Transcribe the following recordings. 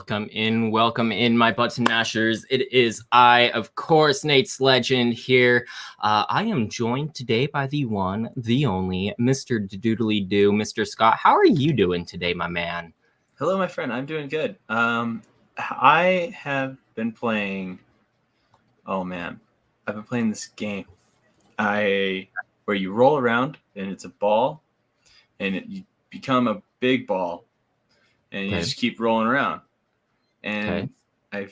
Welcome in, my button mashers. It is I, of course, NatesLegend here. I am joined today by the one, the only, Mr. Doodly Doo, Mr. Scott. How are you doing today, my man? Hello, my friend. I'm doing good. I have been playing. Oh man, I've been playing this game. Where you roll around and it's a ball, and you become a big ball, and you just keep rolling around. And I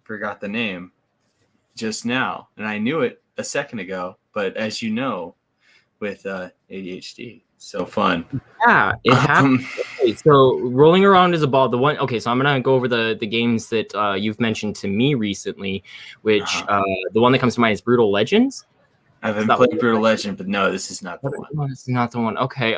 forgot the name just now, and I knew it a second ago. But as you know, with ADHD, so fun. Yeah, it happens. Okay, so rolling around is a ball. So I'm gonna go over the games that you've mentioned to me recently, which the one that comes to mind is Brutal Legends. I haven't played Brutal Legend, but no, this is not the one. No, this is not the one. Okay.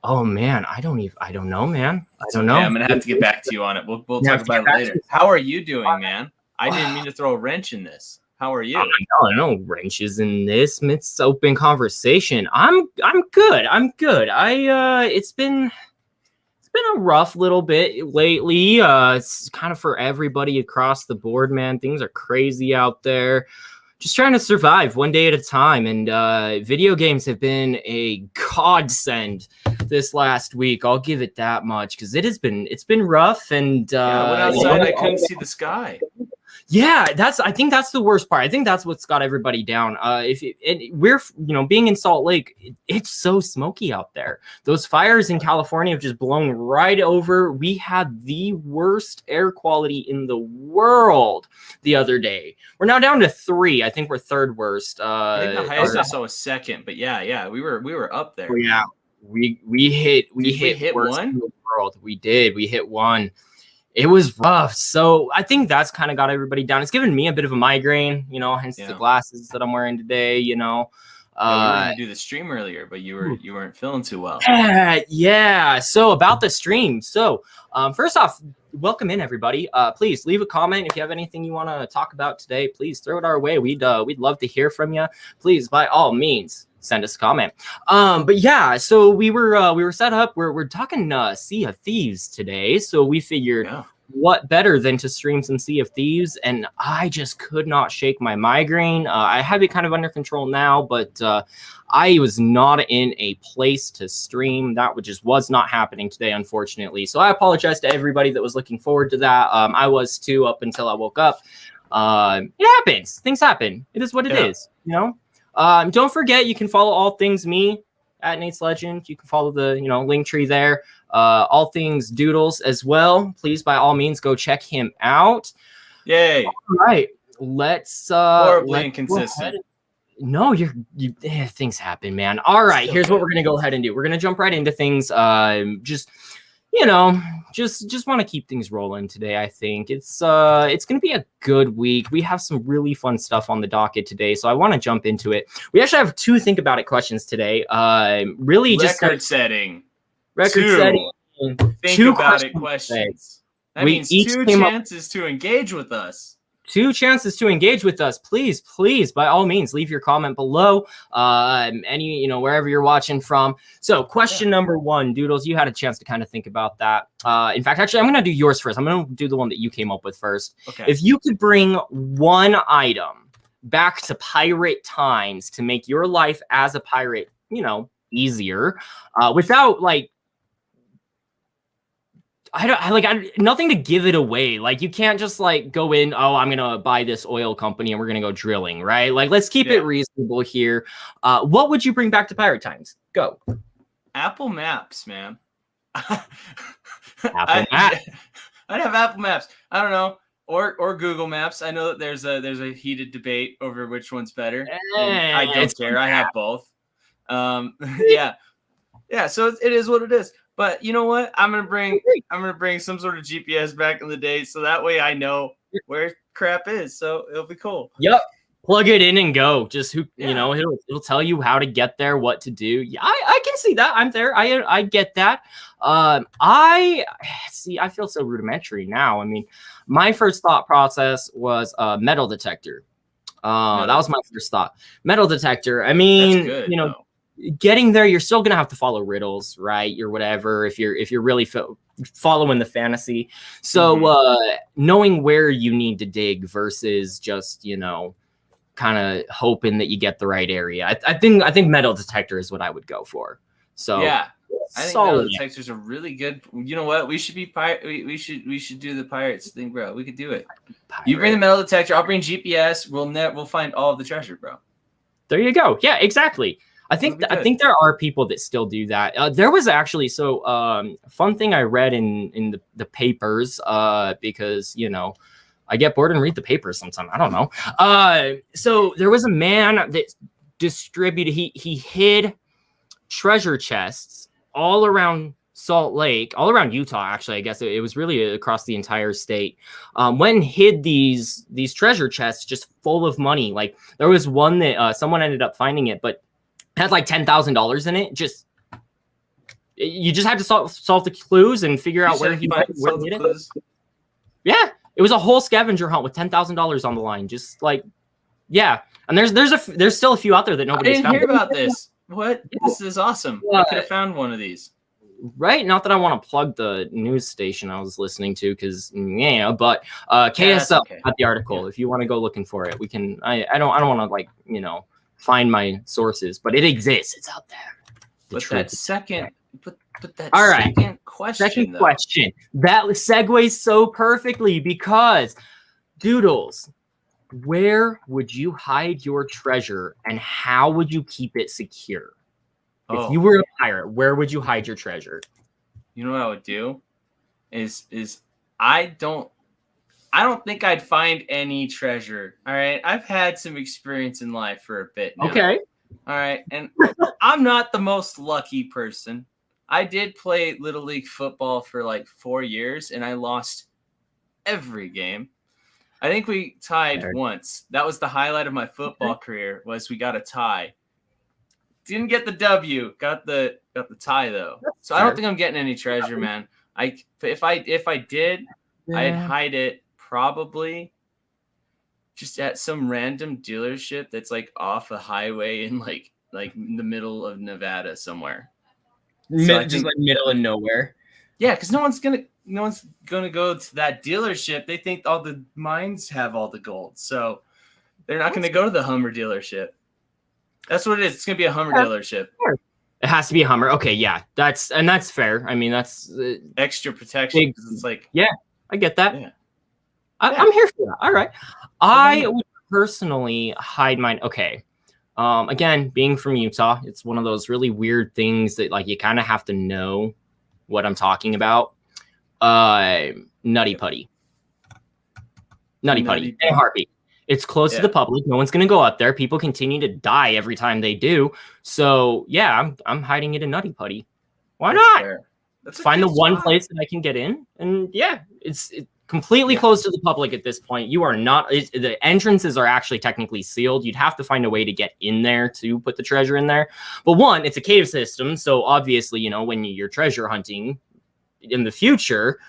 Oh man, I don't know, man. I don't know. I'm gonna have to get back to you on it. We'll talk about it later. How are you doing, man? I didn't mean to throw a wrench in this. How are you? I know wrenches in this. It's open conversation. I'm good. It's been a rough little bit lately. It's kind of for everybody across the board, man. Things are crazy out there. Just trying to survive one day at a time, and video games have been a godsend this last week. I'll give it that much, because it's been rough. And I went outside, I couldn't see the sky. Yeah, I think that's the worst part. I think that's what's got everybody down. We're being in Salt Lake, it's so smoky out there. Those fires in California have just blown right over. We had the worst air quality in the world the other day. We're now down to 3. I think we're third worst. I think the highest I saw was second, but yeah, we were up there. Yeah, we hit worst one in the world. We did. We hit 1. It was rough. So I think that's kind of got everybody down. It's given me a bit of a migraine, hence the glasses that I'm wearing today, we were going to do the stream earlier, but you weren't feeling too well. Yeah. So about the stream. So first off, welcome in, everybody. Please leave a comment if you have anything you want to talk about today. Please throw it our way. We'd love to hear from you. Please, by all means, send us a comment. But yeah, so we were set up. We're talking Sea of Thieves today. So we figured what better than to stream some Sea of Thieves, and I just could not shake my migraine. I have it kind of under control now, but I was not in a place to stream. That just was not happening today, unfortunately. So I apologize to everybody that was looking forward to that. I was too, up until I woke up. It happens. Things happen. It is what it is, Don't forget, you can follow all things me at NatesLegend. You can follow the link tree there. All things Doodles as well. Please, by all means, go check him out. Yay! All right, let's horribly inconsistent. No, things happen, man. All right, here's what we're gonna go ahead and do. We're gonna jump right into things. Just want to keep things rolling today. I think it's going to be a good week. We have some really fun stuff on the docket today, so I want to jump into it. We actually have 2 think about it questions today. Really just record setting. Think 2 about it questions. That means 2 chances to engage with us. 2 chances to engage with us. Please, by all means, leave your comment below. Wherever you're watching from. So question number 1, Doodles, you had a chance to kind of think about that. In fact, actually, I'm going to do yours first. I'm going to do the one that you came up with first. Okay. If you could bring one item back to pirate times to make your life as a pirate, easier, without nothing to give it away. Like, you can't just go in, I'm gonna buy this oil company and we're gonna go drilling, right? Let's keep it reasonable here. What would you bring back to pirate times? Go. Apple Maps, man. Apple Maps. I'd have Apple Maps. I don't know, or Google Maps. I know that there's a heated debate over which one's better. I don't care. I have both. Yeah. So it is what it is. But you know what? I'm gonna bring some sort of GPS back in the day, so that way I know where crap is. So it'll be cool. Yep. Plug it in and go. Just it'll tell you how to get there, what to do. Yeah, I can see that. I'm there. I get that. I feel so rudimentary now. I mean, my first thought process was metal detector. That was my first thought. Metal detector. I mean, that's good, getting there, you're still gonna have to follow riddles, right? Or whatever. If you're really following the fantasy. So knowing where you need to dig versus just, you know, kind of hoping that you get the right area. I think metal detector is what I would go for. So yeah, I think solid. metal detectors are really good. You know what? We should be we should do the pirates thing, bro. We could do it. Pirate. You bring the metal detector. I'll bring GPS. We'll find all of the treasure, bro. There you go. Yeah, exactly. I think there are people that still do that. There was actually fun thing I read in the papers because, you know, I get bored and read the papers sometimes. I don't know. So there was a man that distributed. He hid treasure chests all around Salt Lake, all around Utah. Actually, I guess it was really across the entire state. Went and hid these treasure chests just full of money. Like there was one that someone ended up finding it, but had like $10,000 in it. You just had to solve the clues and figure out where he hid it. Yeah, it was a whole scavenger hunt with $10,000 on the line. Just like, yeah, and there's still a few out there that nobody's found. I didn't hear about this. What? This is awesome. I could have found one of these. Right? Not that I want to plug the news station I was listening to, because but KSL got the article. If you want to go looking for it, we can. I don't want to, like, you know, find my sources, but it exists. It's out there. But that second question. Second question. That segues so perfectly because, Doodles, where would you hide your treasure and how would you keep it secure? If you were a pirate, where would you hide your treasure? You know what I would do? Is I don't think I'd find any treasure. All right. I've had some experience in life for a bit now. Okay. All right. And I'm not the most lucky person. I did play Little League football for like 4 years and I lost every game. I think we tied once. That was the highlight of my football career, was we got a tie. Didn't get the W, got the tie though. So I don't think I'm getting any treasure, man. If I did, I'd hide it probably just at some random dealership that's like off a highway in like in the middle of Nevada somewhere. Just like middle of nowhere. Yeah, because no one's gonna go to that dealership. They think all the mines have all the gold, so they're not gonna go to the Hummer dealership. That's what it is. It's gonna be a Hummer dealership. It has to be a Hummer. Okay, yeah, that's fair. I mean, that's extra protection because it's like, yeah, I get that. Yeah. I'm here for that. All right, I would personally hide mine. Okay, again, being from Utah, it's one of those really weird things that, like, you kind of have to know what I'm talking about. Nutty Putty, and Heartbeat. It's close to the public. No one's going to go up there. People continue to die every time they do. So yeah, I'm hiding it in Nutty Putty. Why not? Let's find the one place that I can get in. And yeah, it's completely closed to the public at this point. You are not, the entrances are actually technically sealed. You'd have to find a way to get in there to put the treasure in there. But one, it's a cave system. So obviously, you know, when you're treasure hunting in the future,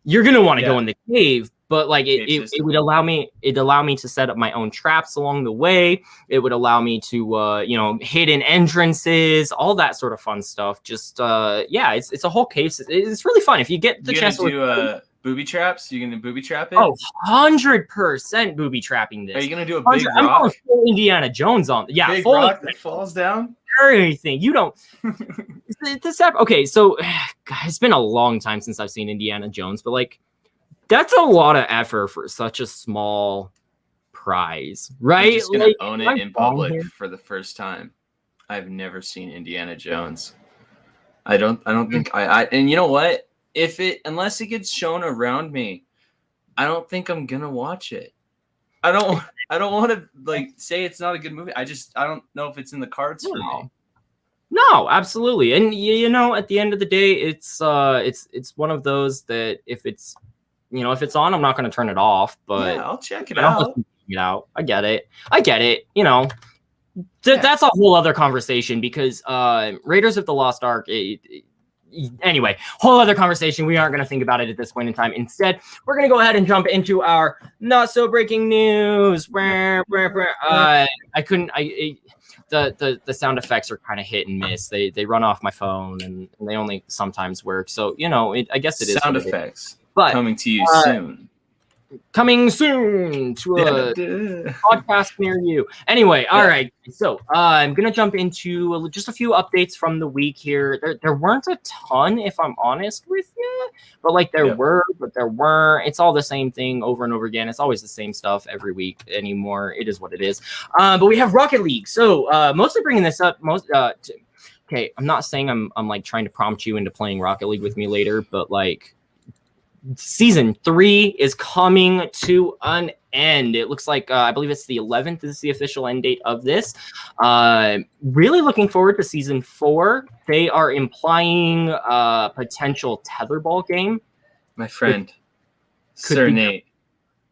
you're going to want to go in the cave. But like it would allow me to set up my own traps along the way. It would allow me to hidden entrances, all that sort of fun stuff. Just it's a whole case. It's really fun if you get the chance to do booby traps. You gonna booby trap it? 100% booby trapping this. Are you gonna do a big rock? I'm going full Indiana Jones on. Yeah, big rock that falls down. Or anything. You don't. Okay, so it's been a long time since I've seen Indiana Jones, but like, that's a lot of effort for such a small prize, right? I'm just gonna own it in public for the first time. I've never seen Indiana Jones. I don't think I and you know what? Unless it gets shown around me, I don't think I'm gonna watch it. I don't want to like say it's not a good movie. I don't know if it's in the cards for me. No, absolutely. And you know, at the end of the day, it's one of those that if it's on, I'm not going to turn it off, but yeah, I'll check it out. I get it. You know, that's a whole other conversation because Raiders of the Lost Ark, Anyway, whole other conversation. We aren't going to think about it at this point in time. Instead, we're going to go ahead and jump into our not so breaking news. The sound effects are kind of hit and miss. They run off my phone and they only sometimes work. So, I guess it is sound effects. But coming to you soon. Coming soon to a podcast near you. Anyway, all right. So I'm going to jump into just a few updates from the week here. There weren't a ton, if I'm honest with you, but there were, but there weren't. It's all the same thing over and over again. It's always the same stuff every week anymore. It is what it is. But we have Rocket League. So mostly bringing this up. Okay, I'm not saying I'm trying to prompt you into playing Rocket League with me later, but Season 3 is coming to an end. It looks like I believe it's the 11th is the official end date of this. Really looking forward to Season 4. They are implying a potential tetherball game. My friend, Sir Nate.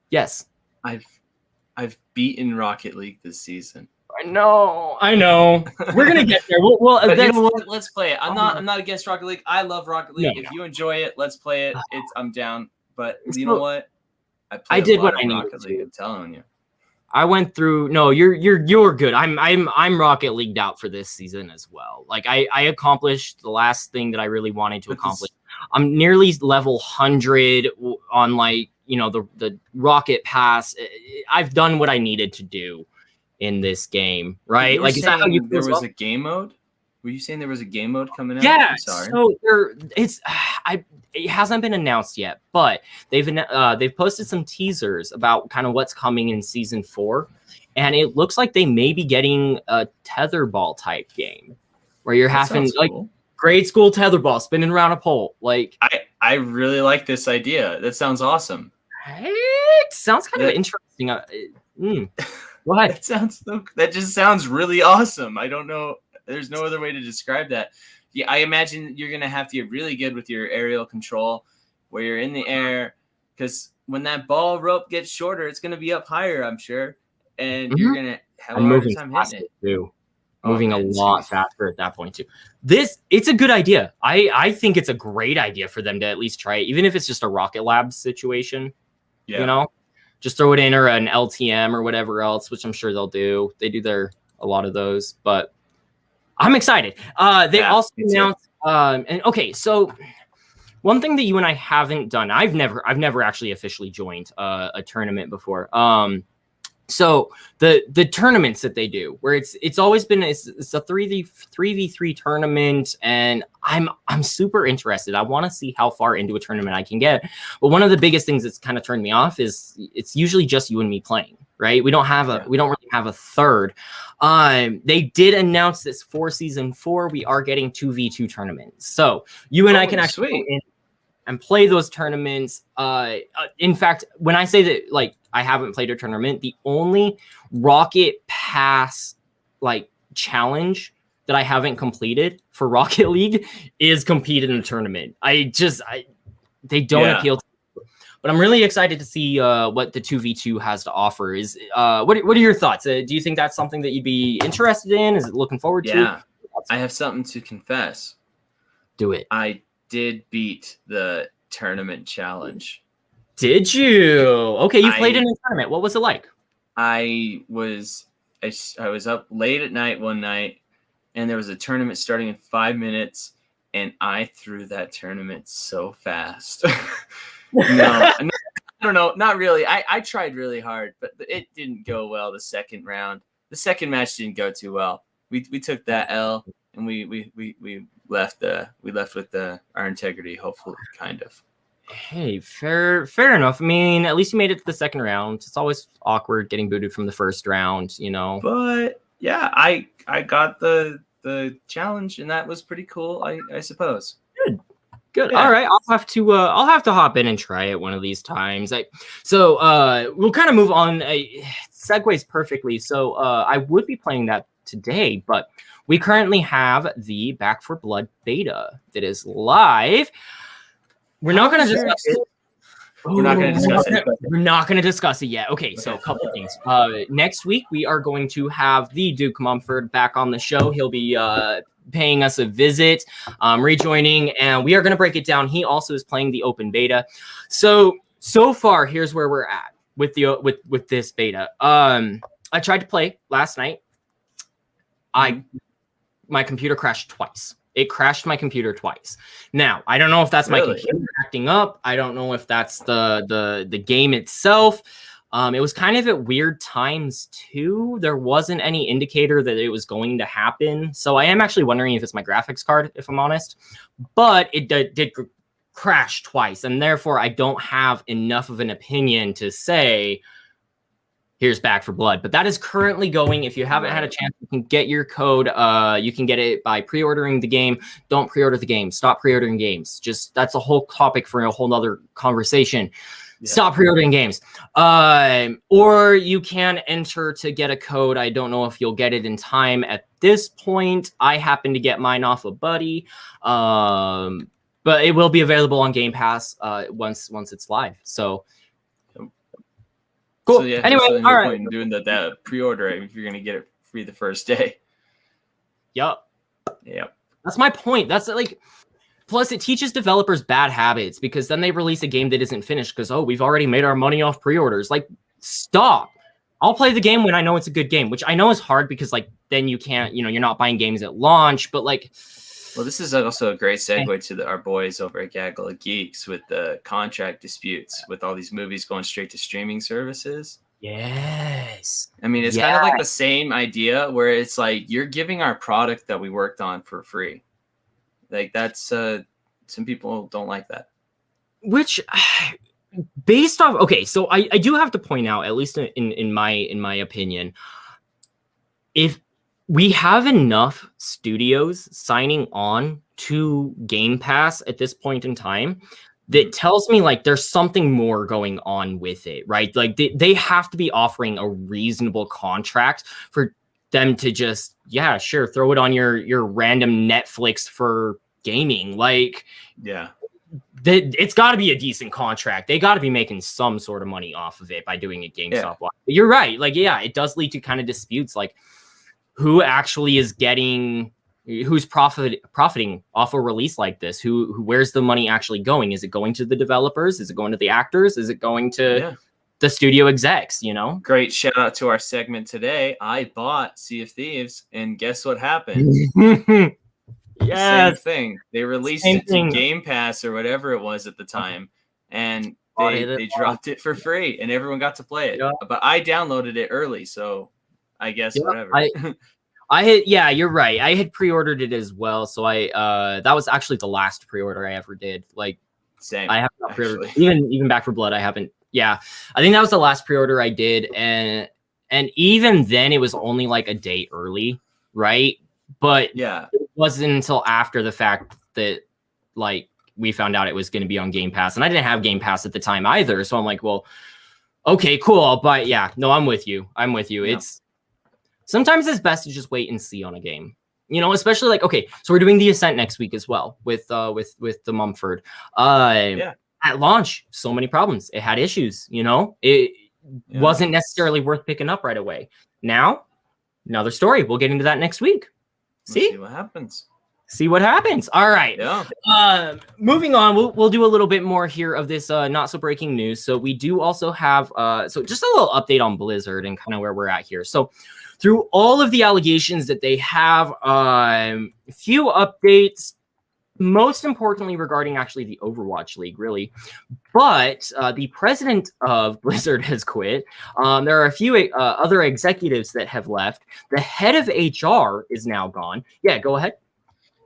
Yes. I've beaten Rocket League this season. I know. We're gonna get there. Let's play it. I'm not against Rocket League. I love Rocket League. If you enjoy it, let's play it. I'm down. But you know what? I did what I needed to. I'm telling you. I went through. No, you're good. I'm Rocket Leagued out for this season as well. I accomplished the last thing that I really wanted to accomplish. I'm nearly level 100 on the Rocket Pass. I've done what I needed to do in this game, right? Is that how you there was a game mode? Were you saying there was a game mode coming out? Yeah. I'm sorry. So it hasn't been announced yet, but they've posted some teasers about kind of what's coming in Season 4, and it looks like they may be getting a tetherball type game where you're having cool. Grade school tetherball spinning around a pole. I really like this idea. That sounds awesome. It sounds kind of interesting. Go ahead. That just sounds really awesome. I don't know. There's no other way to describe that. Yeah, I imagine you're gonna have to get really good with your aerial control, where you're in the air, because when that ball rope gets shorter, it's gonna be up higher, I'm sure, and you're gonna have a harder time hitting it too. Moving a lot faster at that point too. It's a good idea. I think it's a great idea for them to at least try it, even if it's just a Rocket Lab situation. Yeah. Just throw it in, or an LTM or whatever else, which I'm sure they'll do. They do a lot of those, but I'm excited. They also announced, so one thing that you and I haven't done, I've never actually officially joined a tournament before. So the tournaments that they do, where it's always been it's a 3v3 tournament, and I'm super interested. I want to see how far into a tournament I can get. But one of the biggest things that's kind of turned me off is it's usually just you and me playing, right? We don't really have a third. They did announce this for Season 4. We are getting 2v2 tournaments, so you and I can actually go in and play those tournaments. In fact, when I say that, I haven't played a tournament, the only Rocket Pass challenge that I haven't completed for Rocket League is competed in a tournament. They don't appeal to me. But I'm really excited to see what the 2v2 has to offer. What are your thoughts? Do you think that's something that you'd be interested in? Is it looking forward to? Yeah, I have something to confess. Do it. I did beat the tournament challenge. Did you? Okay, you played in a tournament. What was it like? I was up late at night one night, and there was a tournament starting in 5 minutes, and I threw that tournament so fast. No, I don't know. Not really. I tried really hard, but it didn't go well the second round. The second match didn't go too well. We took that L, and we left with our integrity, hopefully, kind of. Hey, fair enough. I mean, at least you made it to the second round. It's always awkward getting booted from the first round, But yeah, I got the challenge, and that was pretty cool, I suppose. Good. Yeah. All right, I'll have to hop in and try it one of these times. We'll kind of move on. Segues perfectly. So I would be playing that today, but we currently have the Back 4 Blood beta that is live. We're not going to discuss it. We're not going to discuss it. We're not going to discuss it yet. Okay, so a couple things. Next week, we are going to have the Duke Mumford back on the show. He'll be paying us a visit, rejoining, and we are going to break it down. He also is playing the open beta. So far, here's where we're at with the with this beta. I tried to play last night. My computer crashed twice. It crashed my computer twice. Now, I don't know if that's my computer acting up. I don't know if that's the game itself. It was kind of at weird times too. There wasn't any indicator that it was going to happen. So I am actually wondering if it's my graphics card, if I'm honest. But it did crash twice. And therefore, I don't have enough of an opinion to say, here's Back for Blood. But that is currently going. If you haven't had a chance, you can get your code. You can get it by pre-ordering the game. Don't pre-order the game. Stop pre-ordering games. Just that's a whole topic for a whole other conversation. Yeah. Stop pre-ordering games. Or you can enter to get a code. I don't know if you'll get it in time at this point. I happen to get mine off of Buddy. But it will be available on Game Pass once it's live. So cool. So yeah, anyway, so no all right. point in doing that pre-order if you're gonna get it free the first day. Yep. Yep. That's my point. That's like. Plus, it teaches developers bad habits because then they release a game that isn't finished because, we've already made our money off pre-orders. Like, stop. I'll play the game when I know it's a good game, which I know is hard because, like, then you can't, you're not buying games at launch. But, like... Well, this is also a great segue to our boys over at Gaggle of Geeks with the contract disputes with all these movies going straight to streaming services. Yes. I mean, it's kind of like the same idea where it's like you're giving our product that we worked on for free. Like that's some people don't like that. Which based off so I do have to point out, at least in my opinion, if we have enough studios signing on to Game Pass at this point in time, that tells me like there's something more going on with it, right? Like they have to be offering a reasonable contract for them to just, sure, throw it on your random Netflix for gaming. Like, it's got to be a decent contract. They got to be making some sort of money off of it by doing it GameStop. But you're right. Like, it does lead to kind of disputes, like who actually is getting, who's profiting off a release like this? Who where's the money actually going? Is it going to the developers? Is it going to the actors? Is it going to the studio execs, Great shout out to our segment today. I bought Sea of Thieves, and guess what happened? Same thing. They released it to Game Pass or whatever it was at the time, and they dropped it for free, and everyone got to play it. But I downloaded it early, so I guess whatever. I had, you're right. I had pre-ordered it as well, so that was actually the last pre-order I ever did. Like, same. I have not pre-ordered even Back for Blood. I haven't. Yeah, I think that was the last pre-order I did, and even then it was only like a day early, right? But it wasn't until after the fact that like we found out it was going to be on Game Pass, and I didn't have Game Pass at the time either. So I'm like, well, okay, cool, I'll buy it. Yeah, no, I'm with you. Yeah. It's sometimes it's best to just wait and see on a game, especially like, so we're doing the Ascent next week as well with the Mumford. At launch, so many problems. It had issues, it wasn't necessarily worth picking up right away. Now, another story. We'll get into that next week. See what happens. All right. Moving on, we'll do a little bit more here of this not so breaking news. So we do also have so just a little update on Blizzard and kind of where we're at here. So through all of the allegations that they have, a few updates, most importantly regarding actually the Overwatch League, really. But the president of Blizzard has quit. There are a few other executives that have left. The head of HR is now gone. Yeah, go ahead.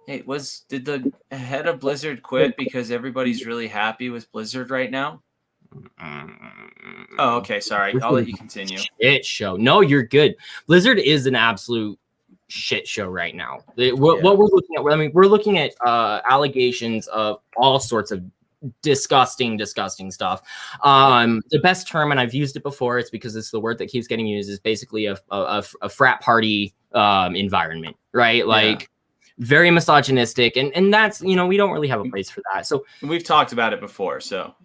Hey, did the head of Blizzard quit because everybody's really happy with Blizzard right now? Oh, okay. Sorry. I'll let you continue. Shit show. No, you're good. Blizzard is an absolute shit show right now. What we're looking at, we're looking at allegations of all sorts of disgusting stuff. The best term, and I've used it before, it's because it's the word that keeps getting used, is basically a frat party environment, right? Like very misogynistic, and that's, we don't really have a place for that. So we've talked about it before, so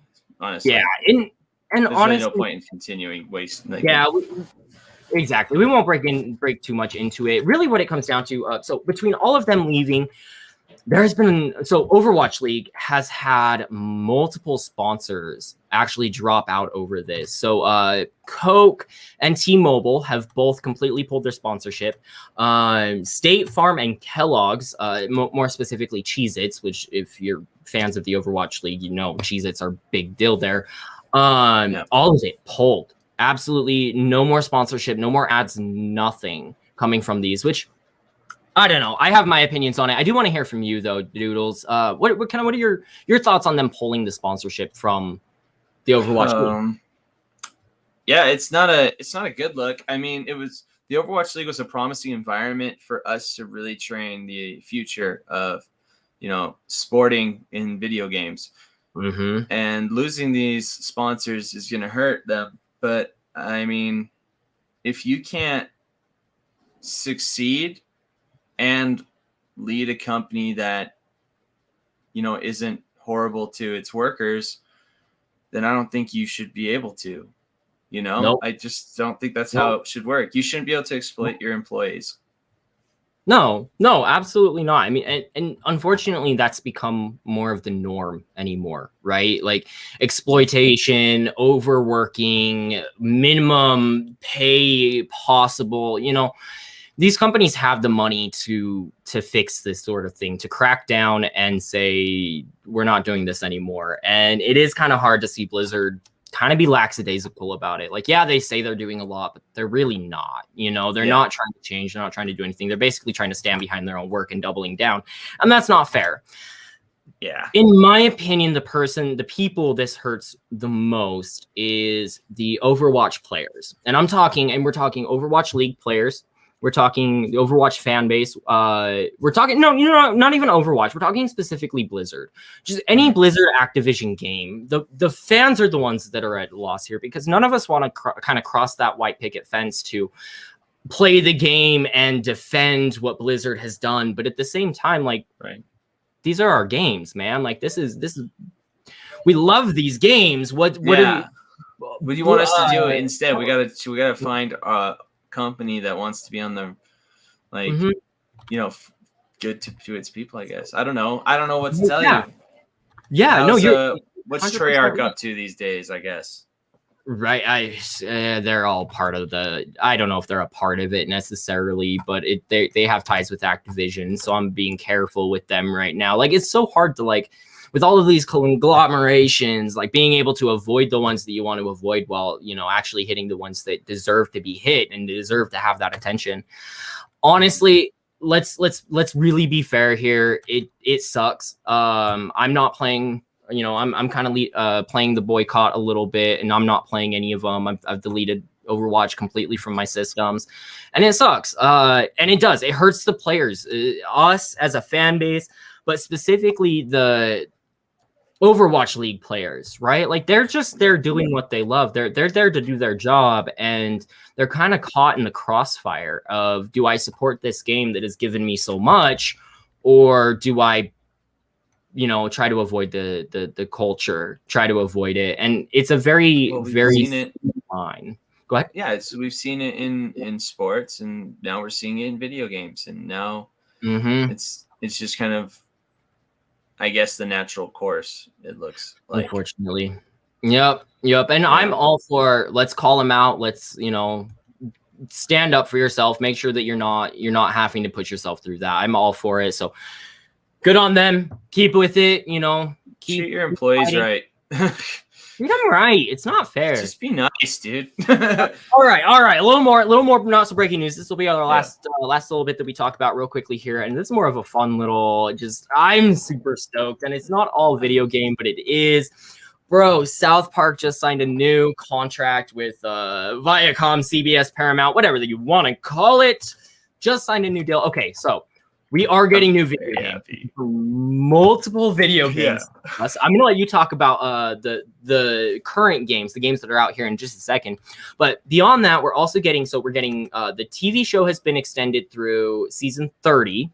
honestly, and honestly, no point in continuing waste. Exactly. We won't break too much into it. Really, what it comes down to, so between all of them leaving, Overwatch League has had multiple sponsors actually drop out over this. So Coke and T-Mobile have both completely pulled their sponsorship. State Farm and Kellogg's, more specifically Cheez-Its, which if you're fans of the Overwatch League, you know Cheez-Its are big deal there. All of it pulled. Absolutely no more sponsorship, no more ads, nothing coming from these, which I don't know. I have my opinions on it. I do want to hear from you though, Doodles. What are your thoughts on them pulling the sponsorship from the Overwatch League? Yeah, it's not a good look. I mean, the Overwatch League was a promising environment for us to really train the future of, sporting in video games. Mm-hmm. And losing these sponsors is going to hurt them. But I mean, if you can't succeed and lead a company that, isn't horrible to its workers, then I don't think you should be able to, Nope. I just don't think that's how it should work. You shouldn't be able to exploit your employees. No, absolutely not. I mean, and unfortunately, that's become more of the norm anymore, right? Like exploitation, overworking, minimum pay possible. These companies have the money to fix this sort of thing, to crack down and say we're not doing this anymore. And it is kind of hard to see Blizzard kind of be lackadaisical about it. Like, yeah, they say they're doing a lot, but they're really not. They're not trying to change. They're not trying to do anything. They're basically trying to stand behind their own work and doubling down. And that's not fair. Yeah. In my opinion, the people this hurts the most is the Overwatch players. And we're talking Overwatch League players. We're talking the Overwatch fan base. We're talking, not even Overwatch. We're talking specifically Blizzard. Just any Blizzard Activision game. The fans are the ones that are at loss here because none of us want to kind of cross that white picket fence to play the game and defend what Blizzard has done. But at the same time, these are our games, man. Like this is. We love these games. What do you want us to do instead? We gotta find company that wants to be on the good to its people. I guess I don't know what to tell you. What's Treyarch up to these days? I guess right. They're all part of I don't know if they're a part of it necessarily, but they have ties with Activision, so I'm being careful with them right now. Like it's so hard to with all of these conglomerations, being able to avoid the ones that you want to avoid while, actually hitting the ones that deserve to be hit and deserve to have that attention. Honestly, let's really be fair here. It sucks. I'm not playing, I'm kind of playing the boycott a little bit, and I'm not playing any of them. I've deleted Overwatch completely from my systems, and it sucks. And it does. It hurts the players, us as a fan base, but specifically the Overwatch League players, right? Like they're doing what they love. They're there to do their job, and they're kind of caught in the crossfire of, do I support this game that has given me so much, or do I, try to avoid the culture, try to avoid it? And it's a very fine. Go ahead. Yeah, we've seen it in sports, and now we're seeing it in video games, and now it's just kind of, I guess, the natural course, it looks like. Unfortunately. Yep. And I'm all for, let's call them out. Let's, stand up for yourself. Make sure that you're not having to put yourself through that. I'm all for it. So good on them. Keep with it. Treat your employees fighting. Right. Treat them right. It's not fair. Just be nice, dude. All right. A little more not so breaking news. This will be our last little bit that we talk about real quickly here. And this is more of a fun little, I'm super stoked. And it's not all video game, but it is. Bro, South Park just signed a new contract with Viacom, CBS, Paramount, whatever that you want to call it. Just signed a new deal. Okay, so we are getting new video games. Multiple video games. Yeah. I'm going to let you talk about the current games, the games that are out here in just a second. But beyond that, we're also getting, the TV show has been extended through season 30.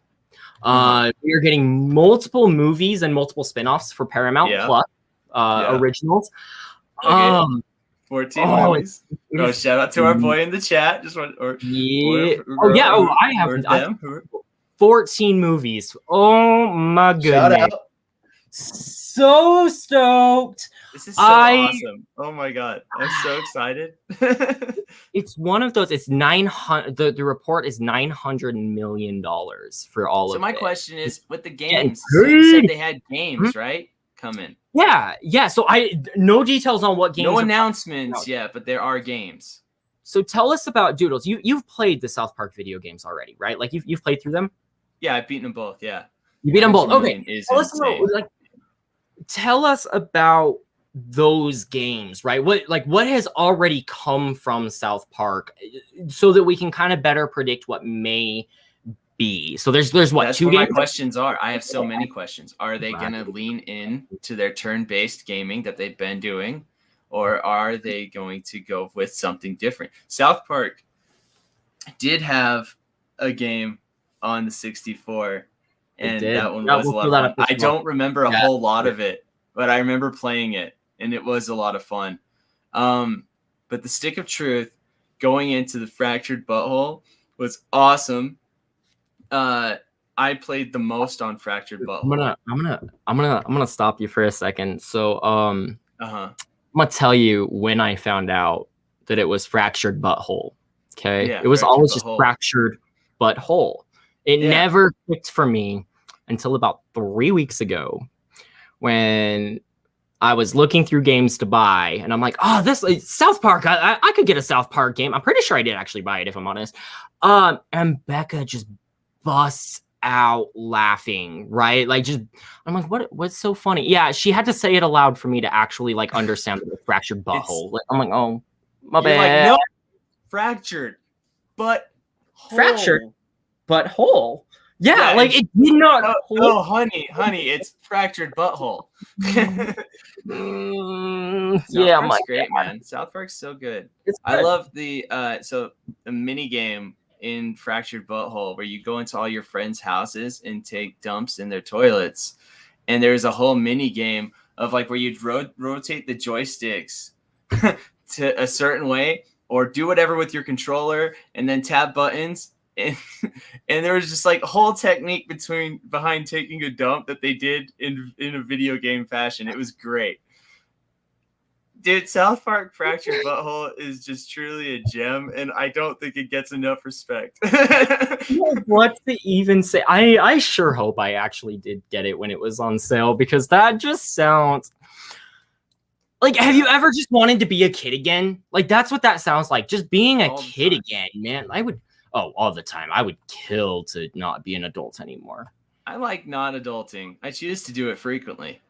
We are getting multiple movies and multiple spinoffs for Paramount Plus originals. Okay. 14 Oh, movies. Oh, shout out to our boy in the chat. Just one or yeah. or, Yeah. Oh, I or have them. 14 movies. Oh my goodness. Shout out. So stoked. This is so awesome. Oh my god. I'm so excited. It's one of those. It's 900. The report is $900 million for all of it. So my question is, with the Getting games, so you paid. said they had games, right? Coming. Yeah. So no details on what games. No announcements yet, but there are games. So tell us about Doodles. You've played the South Park video games already, right? Like you've played through them. Yeah, I've beaten them both. Yeah. You beat them both. Okay. Tell tell us about those games, right? What has already come from South Park, so that we can kind of better predict what may be. So there's what, that's 2 what games? My questions are. I have so many questions. Are they gonna lean in to their turn-based gaming that they've been doing, or are they going to go with something different? South Park did have a game on the 64. And that one was a lot of fun. I don't remember a whole lot of it, but I remember playing it, and it was a lot of fun. But the Stick of Truth going into the Fractured Butthole was awesome. I played the most on Fractured Butthole. I'm gonna stop you for a second. So I'm gonna tell you when I found out that it was Fractured Butthole. Okay, yeah, it was always just butthole. Fractured Butthole. It never clicked for me until about 3 weeks ago, when I was looking through games to buy, and I'm like, oh, this South Park. I could get a South Park game. I'm pretty sure I did actually buy it, if I'm honest. And Becca just busts out laughing, right? Like, just, I'm like, what's so funny? Yeah, she had to say it aloud for me to actually like understand the Fractured Butthole. I'm like, oh, my bad. Like, no, fractured, but fractured, but whole. Yeah, Yeah, like it did not. Oh, honey, it's Fractured Butthole. Yeah, my great, man. South Park's so good. It's I good. love the mini game in Fractured Butthole where you go into all your friends' houses and take dumps in their toilets, and there's a whole mini game of like where you'd rotate the joysticks to a certain way, or do whatever with your controller, and then tap buttons. And there was just like a whole technique behind taking a dump that they did in a video game fashion. It was great. Dude, South Park Fractured Butthole is just truly a gem, and I don't think it gets enough respect. What to even say? I sure hope I actually did get it when it was on sale, because that just sounds like, have you ever just wanted to be a kid again? Like, that's what that sounds like. Just being a kid again, man. All the time. I would kill to not be an adult anymore. I like not adulting. I choose to do it frequently.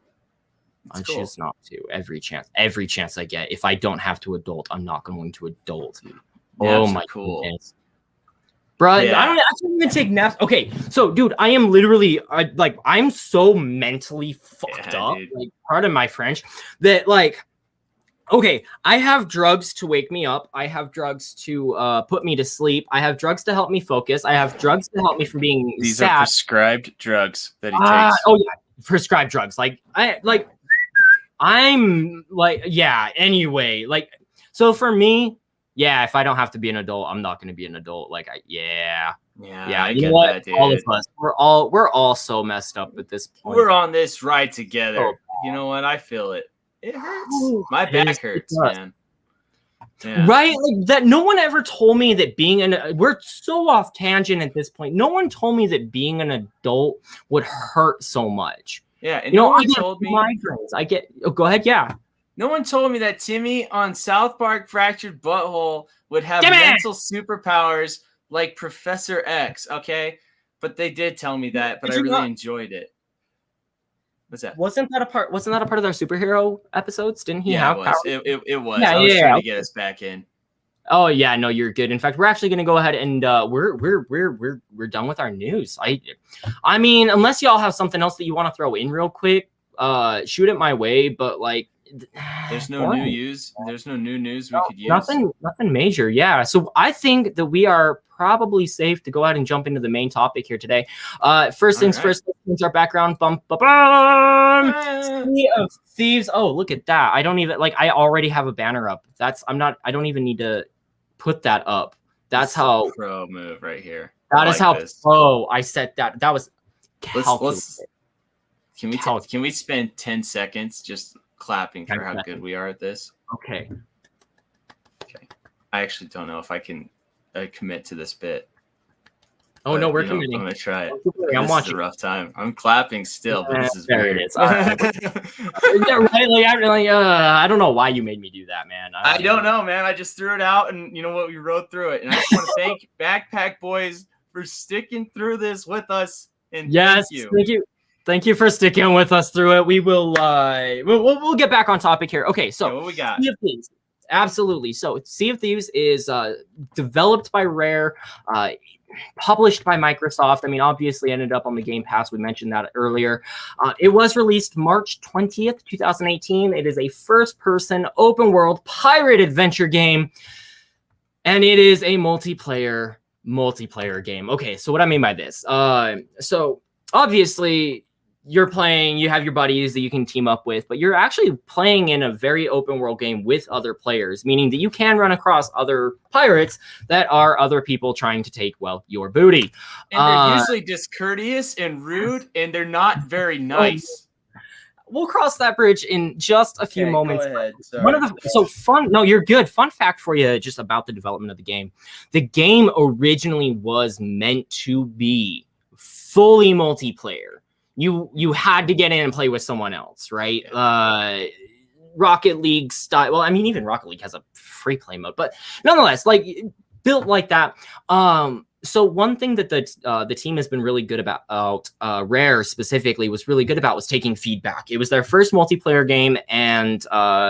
I choose not to. Every chance I get. If I don't have to adult, I'm not going to adult. Oh my goodness. Bro, yeah. I can't even take naps. Okay, so dude, I am literally I'm so mentally fucked up. Dude. Like, pardon my French, that like, okay, I have drugs to wake me up. I have drugs to put me to sleep. I have drugs to help me focus. I have drugs to help me from being These sad. are prescribed drugs that he takes. Oh yeah, prescribed drugs. Anyway, like, so for me, yeah, if I don't have to be an adult, I'm not going to be an adult. Like, I get that, dude. All of us, we're all so messed up at this point. We're on this ride together. You know what? I feel it. It hurts. My back hurts, man. Yeah. Right? Like that. No one ever told me that we're so off tangent at this point. No one told me that being an adult would hurt so much. Yeah, and no one told me. Go ahead. Yeah. No one told me that Timmy on South Park Fractured Butthole would have mental superpowers like Professor X. Okay, but they did tell me that. But I really enjoyed it. What's that? Wasn't that a part of their superhero episodes? Didn't he have powers? It was. I was trying to get us back in. Oh yeah, no, you're good. In fact, we're actually gonna go ahead and we're done with our news. I mean, unless y'all have something else that you want to throw in real quick, shoot it my way. But like, There's no boring. new news. There's no new news we No, could use. nothing major. Yeah. So I think that we are probably safe to go ahead and jump into the main topic here today. First things first, let's change our background. Bum, bum, bum. Sea of Thieves. Oh, look at that. I don't even like. I already have a banner up. I don't even need to put that up. That's how pro move right here. That is how pro I set that. That was calculated. Can we spend 10 seconds just clapping for how good we are at this? Okay. I actually don't know if I can commit to this bit. Oh, no, we're committing. I'm going to try it. I'm watching. This is a rough time. I'm clapping still, but this is there weird. It is. All right. I don't know why you made me do that, man. I don't know, man. I just threw it out, and you know what? We rode through it. And I just want to thank Backpack Boys for sticking through this with us. And yes, thank you. Thank you for sticking with us through it. We will we'll get back on topic here. Okay, so what we got? Sea of Thieves. Absolutely. So Sea of Thieves is developed by Rare, published by Microsoft. I mean, obviously ended up on the Game Pass. We mentioned that earlier. It was released March 20th, 2018. It is a first-person open-world pirate adventure game, and it is a multiplayer game. Okay, so what I mean by this. So obviously you have your buddies that you can team up with, but you're actually playing in a very open world game with other players, meaning that you can run across other pirates that are other people trying to take, well, your booty. And they're usually discourteous and rude, and they're not very nice. We'll cross that bridge in just a few moments. Go ahead. Sorry. No, you're good. Fun fact for you just about the development of the game. The game originally was meant to be fully multiplayer. You had to get in and play with someone else, right? Rocket League style. Well, I mean, even Rocket League has a free play mode, but nonetheless, like built like that. So one thing that the team has been really good about, Rare specifically was really good about, was taking feedback. It was their first multiplayer game, and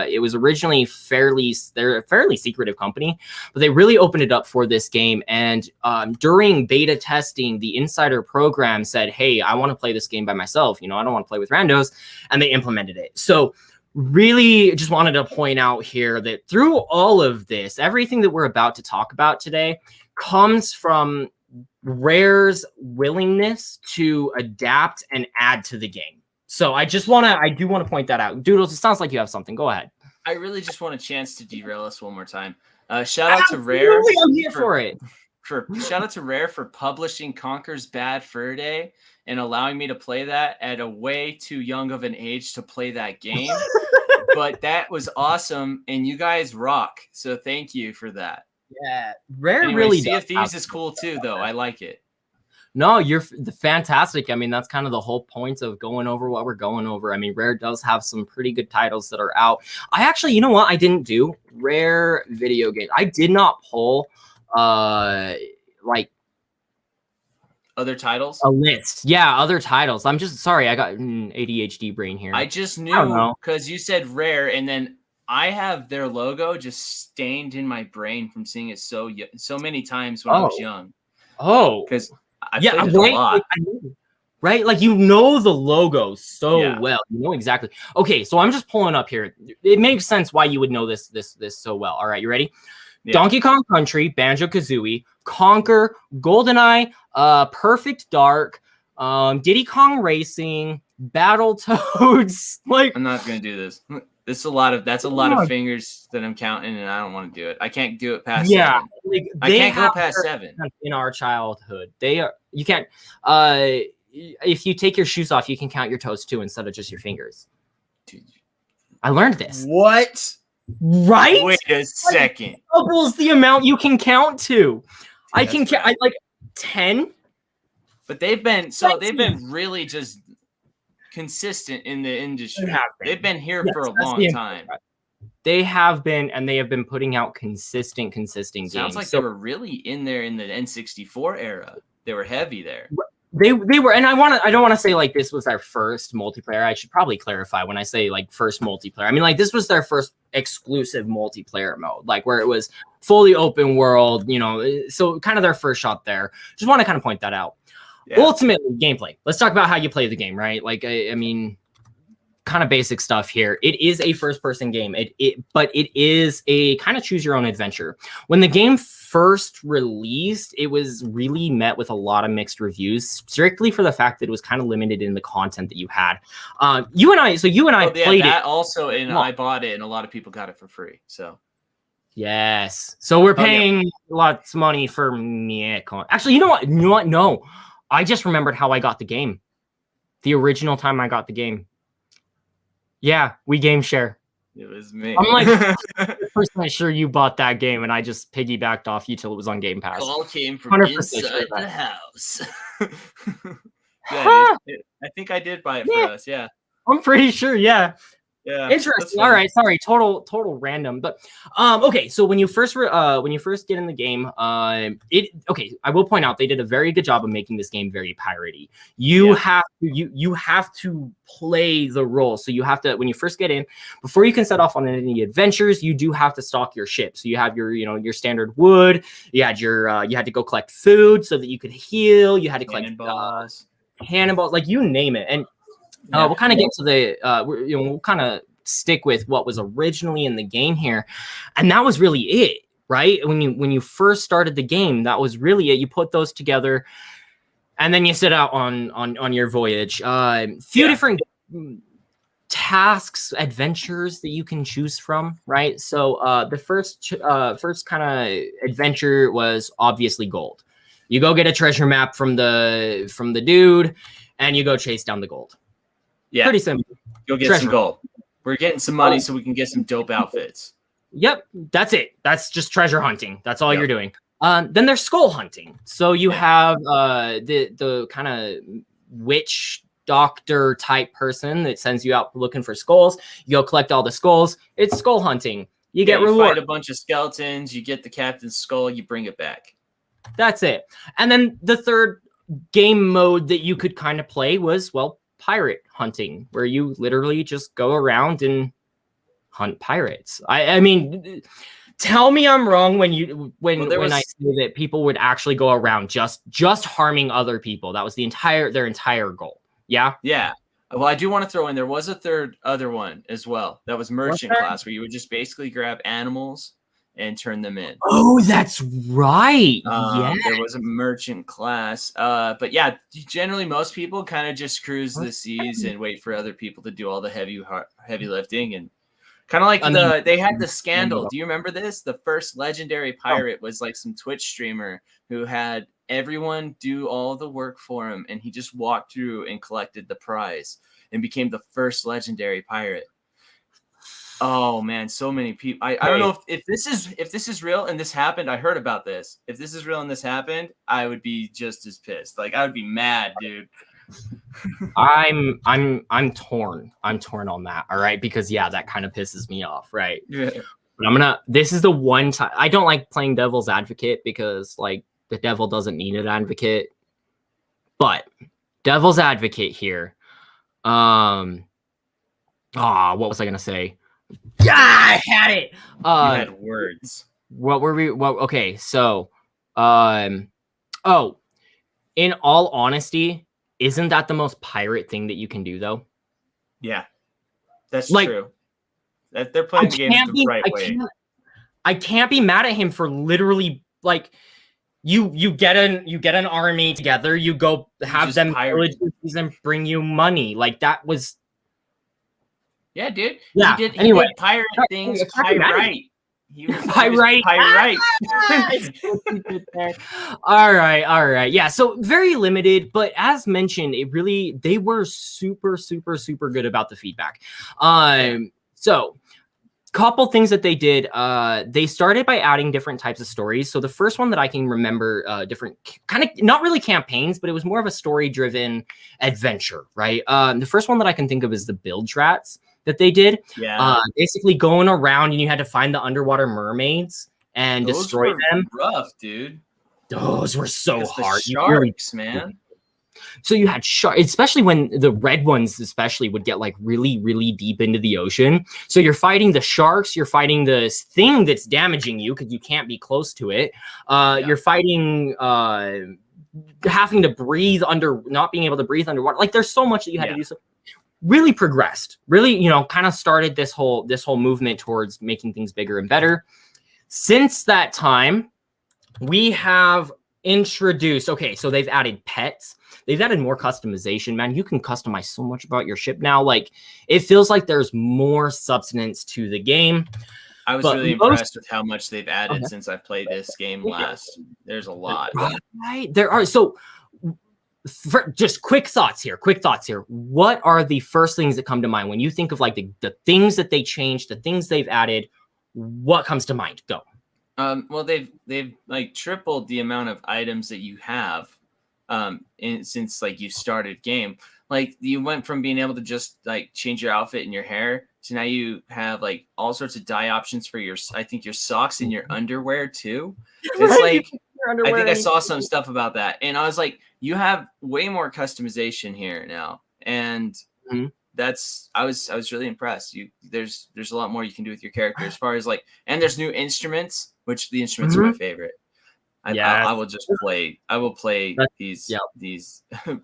it was originally they're a fairly secretive company, but they really opened it up for this game. And during beta testing, the insider program said, "Hey, I want to play this game by myself. I don't want to play with randos," and they implemented it. So really just wanted to point out here that through all of this, everything that we're about to talk about today comes from Rare's willingness to adapt and add to the game. So I do want to point that out. Doodles, it sounds like you have something. Go ahead. I really just want a chance to derail us one more time. Shout out to Rare. I'm here for it. Shout out to Rare for publishing Conker's Bad Fur Day and allowing me to play that at a way too young of an age to play that game. But that was awesome, and you guys rock. So thank you for that. Yeah, Rare really Sea of Thieves is cool too, though. I like it. No, you're fantastic. I mean, that's kind of the whole point of going over what we're going over. I mean, Rare does have some pretty good titles that are out. I actually, you know what? I didn't do Rare video games. I did not pull like other titles. A list, yeah, other titles. I'm just sorry. I got ADHD brain here. I just knew because you said Rare, and then I have their logo just stained in my brain from seeing it so many times when I was young. Oh, because I played it a lot. Right? Like, the logo so well. You know exactly. Okay, so I'm just pulling up here. It makes sense why you would know this so well. All right, you ready? Yeah. Donkey Kong Country, Banjo-Kazooie, Conker, GoldenEye, Perfect Dark, Diddy Kong Racing, Battletoads. Like, I'm not gonna do this. That's a lot of fingers that I'm counting, and I don't want to do it. I can't do it past 7. Like, I can't go past 7. In our childhood, you can't. If you take your shoes off, you can count your toes too instead of just your fingers. Dude, I learned this. What? Right? Wait a second. Doubles the amount you can count to. I can count. I like 10. But they've been really just consistent in the industry. They've been here for a long time. They have been, and they have been putting out consistent games. Sounds like they were really in there in the N64 era. They were heavy there. They were, and I don't want to say like this was their first multiplayer. I should probably clarify when I say like first multiplayer. I mean, like, this was their first exclusive multiplayer mode, like where it was fully open world, so kind of their first shot there. Just want to kind of point that out. Yeah. Ultimately, gameplay. Let's talk about how you play the game, right? Like, I mean, kind of basic stuff here. It is a first-person game. But it is a kind of choose your own adventure. When the game first released, it was really met with a lot of mixed reviews, strictly for the fact that it was kind of limited in the content that you had. You and I played that it also, and I bought it, and a lot of people got it for free. So yes, so we're paying lots of money for me. Actually, you know what? No, I just remembered how I got the game. The original time I got the game. Yeah, we game share. It was me. I'm like 100% sure you bought that game, and I just piggybacked off you till it was on Game Pass. Call came from inside the house. I think I did buy it for us. Yeah, I'm pretty sure. Yeah. Yeah. Interesting. All right. Sorry. Total random. But okay. So when you first get in the game, I will point out they did a very good job of making this game very piratey. You have to play the role. So you have to, when you first get in, before you can set off on any adventures, you do have to stock your ship. So you have your standard wood. You had you had to go collect food so that you could heal. You had to collect cannonballs, like you name it. And we'll kind of get to the we'll kind of stick with what was originally in the game here, and that was really it, right? When you first started the game, that was really it. You put those together, and then you set out on your voyage. Few different tasks, adventures that you can choose from, right? So the first kind of adventure was obviously gold. You go get a treasure map from the dude, and you go chase down the gold. Yeah, pretty simple. Go get some gold. We're getting some money so we can get some dope outfits. Yep, that's it. That's just treasure hunting. That's all you're doing. Then there's skull hunting. So you have the kind of witch doctor type person that sends you out looking for skulls. You go collect all the skulls. It's skull hunting. You get reward. Fight a bunch of skeletons. You get the captain's skull. You bring it back. That's it. And then the third game mode that you could kind of play was, well, pirate hunting, where you literally just go around and hunt pirates. I mean, tell me I'm wrong when I say that people would actually go around just harming other people. That was their entire goal. Yeah. Yeah. Well, I do want to throw in, there was a other one as well. That was merchant class, where you would just basically grab animals and turn them in. Oh, that's right. Yeah, there was a merchant class. But yeah, generally most people kind of just cruise the seas and wait for other people to do all the heavy lifting, and kind of like they had the scandal. Do you remember this? The first legendary pirate was like some Twitch streamer who had everyone do all the work for him, and he just walked through and collected the prize and became the first legendary pirate. Oh man, so many people. I don't know if this is real and this happened. I heard about this. If this is real and this happened, I would be just as pissed. Like, I would be mad, dude. I'm torn. I'm torn on that. All right, because that kind of pisses me off, right? Yeah. But this is the one time I don't like playing devil's advocate, because like the devil doesn't need an advocate. But devil's advocate here. What was I gonna say? Yeah, I had it. You had words. What were we? Well, okay, so, in all honesty, isn't that the most pirate thing that you can do, though? Yeah, that's true. That they're playing the game the right way. I can't be mad at him for literally like you get an army together, you go have them pillage and bring you money. Like that was. Yeah, dude. Yeah. He did pirate things pyrite. He was pyrite. All right. Yeah, so very limited, but as mentioned, they were super, super, super good about the feedback. So couple things that they did. They started by adding different types of stories. So the first one that I can remember, different kind of not really campaigns, but it was more of a story-driven adventure, right? The first one that I can think of is the bilge rats that they did. Yeah. Basically going around and you had to find the underwater mermaids and destroy them. Rough, dude. Those were so hard. Sharks, man. So you had sharks, especially when the red ones would get like really, really deep into the ocean. So you're fighting the sharks, you're fighting this thing that's damaging you because you can't be close to it. You're fighting having to breathe not being able to breathe underwater. Like there's so much that you had to do. So really progressed, really, you know, kind of started this whole movement towards making things bigger and better. Since that time, we have introduced, okay, so they've added pets. They've added more customization, man. You can customize so much about your ship now. Like, it feels like there's more substance to the game. I was really impressed with how much they've added since I've played this game last. There's a lot. Right, there are. So just quick thoughts here. What are the first things that come to mind when you think of like the things that they changed, the things they've added? What comes to mind? Go. Well, they've like tripled the amount of items that you have since like you started game. Like, you went from being able to just like change your outfit and your hair to now you have like all sorts of dye options for your, I think, your socks and your underwear too. It's like, I think I saw some stuff about that, and I was like, you have way more customization here now, and I was really impressed. There's a lot more you can do with your character as far as like, and there's new instruments, which the instruments are my favorite. I will just play. I will play these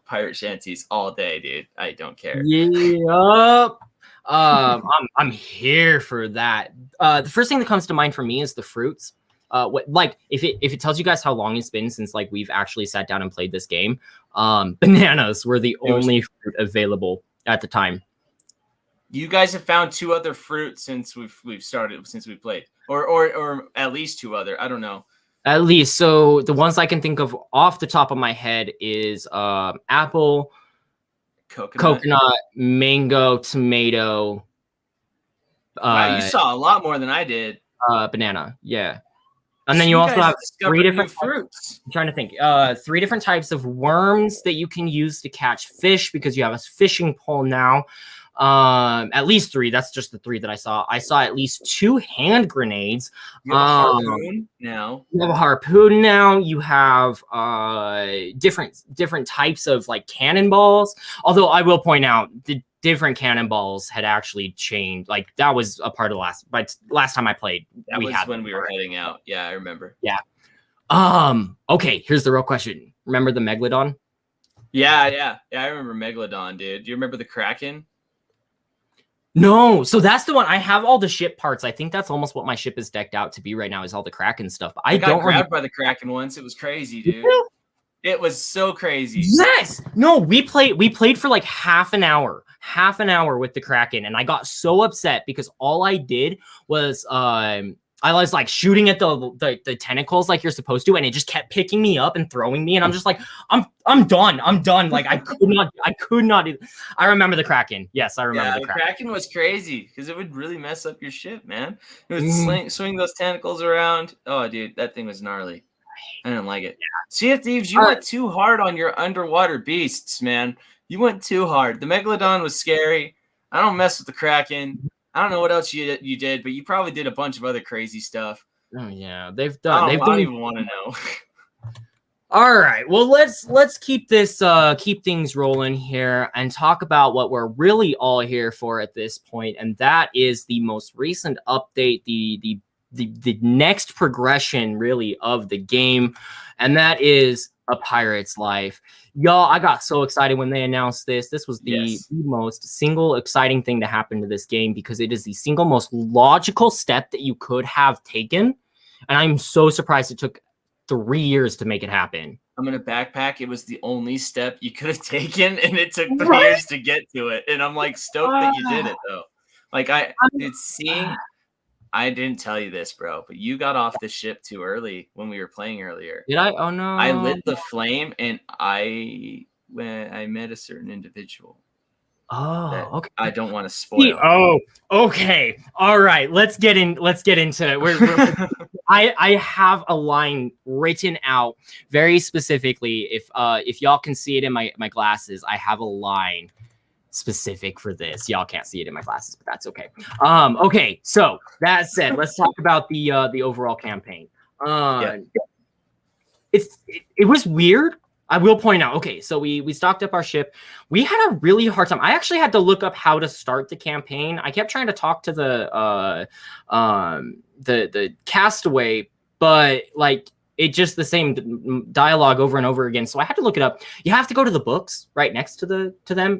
pirate shanties all day, dude. I don't care. Yep. I'm here for that. The first thing that comes to mind for me is the fruits. Like if it tells you guys how long it's been since like we've actually sat down and played this game, bananas were the only fruit available at the time. You guys have found 2 other fruits since we've started, since we played, or at least 2 other. I don't know. At least. So the ones I can think of off the top of my head is apple, coconut, mango, tomato. Wow, you saw a lot more than I did. Banana, yeah. And then you also have 3 different fruits. I'm trying to think. 3 different types of worms that you can use to catch fish because you have a fishing pole now. At least 3. That's just the 3 that I saw. I saw at least 2 hand grenades. You have a harpoon now. You have a harpoon now. You have different types of like cannonballs. Although I will point out the different cannonballs had actually changed. Like, that was a part of last time I played. That was when we were heading out. Yeah, I remember. Yeah. Okay, here's the real question. Remember the Megalodon? Yeah, I remember Megalodon, dude. Do you remember the Kraken? No, so that's the one. I have all the ship parts. I think that's almost what my ship is decked out to be right now, is all the Kraken stuff. But I got grabbed by the Kraken once. It was crazy, dude. It was so crazy. Yes. No, we played for like half an hour with the Kraken, and I got so upset because all I did was I was like shooting at the tentacles like you're supposed to, and it just kept picking me up and throwing me, and I'm just like, I'm done. Like I could not do. I remember the Kraken. Yes, I remember the Kraken. Kraken was crazy because it would really mess up your ship, man. It would swing those tentacles around. Oh, dude, that thing was gnarly. I didn't like it. Sea of Thieves, you went too hard on your underwater beasts, man. You went too hard. The Megalodon was scary. I don't mess with the Kraken. I don't know what else you did, but you probably did a bunch of other crazy stuff. Oh yeah, they've done. I don't even want to know. All right, well let's keep things rolling here and talk about what we're really all here for at this point, and that is the most recent update, the next progression really of the game, and that is A Pirate's Life. Y'all, I got so excited when they announced this. This was the most single exciting thing to happen to this game because it is the single most logical step that you could have taken. And I'm so surprised it took 3 years to make it happen. I'm going to backpack. It was the only step you could have taken, and it took 3 years to get to it. And I'm like stoked that you did it, though. Like, I didn't tell you this, bro, but you got off the ship too early when we were playing earlier. Did I? Oh, no. I lit the flame, and I met a certain individual. Oh, okay. I don't want to spoil. Oh, okay. All right. Let's get into it. I have a line written out very specifically. If y'all can see it in my glasses, I have a line specific for this. Y'all can't see it in my glasses, but that's okay. Okay. So that said, let's talk about the overall campaign. It was weird. I will point out, okay, so we stocked up our ship. We had a really hard time. I actually had to look up how to start the campaign. I kept trying to talk to the castaway, but like it just the same dialogue over and over again. So I had to look it up. You have to go to the books right next to them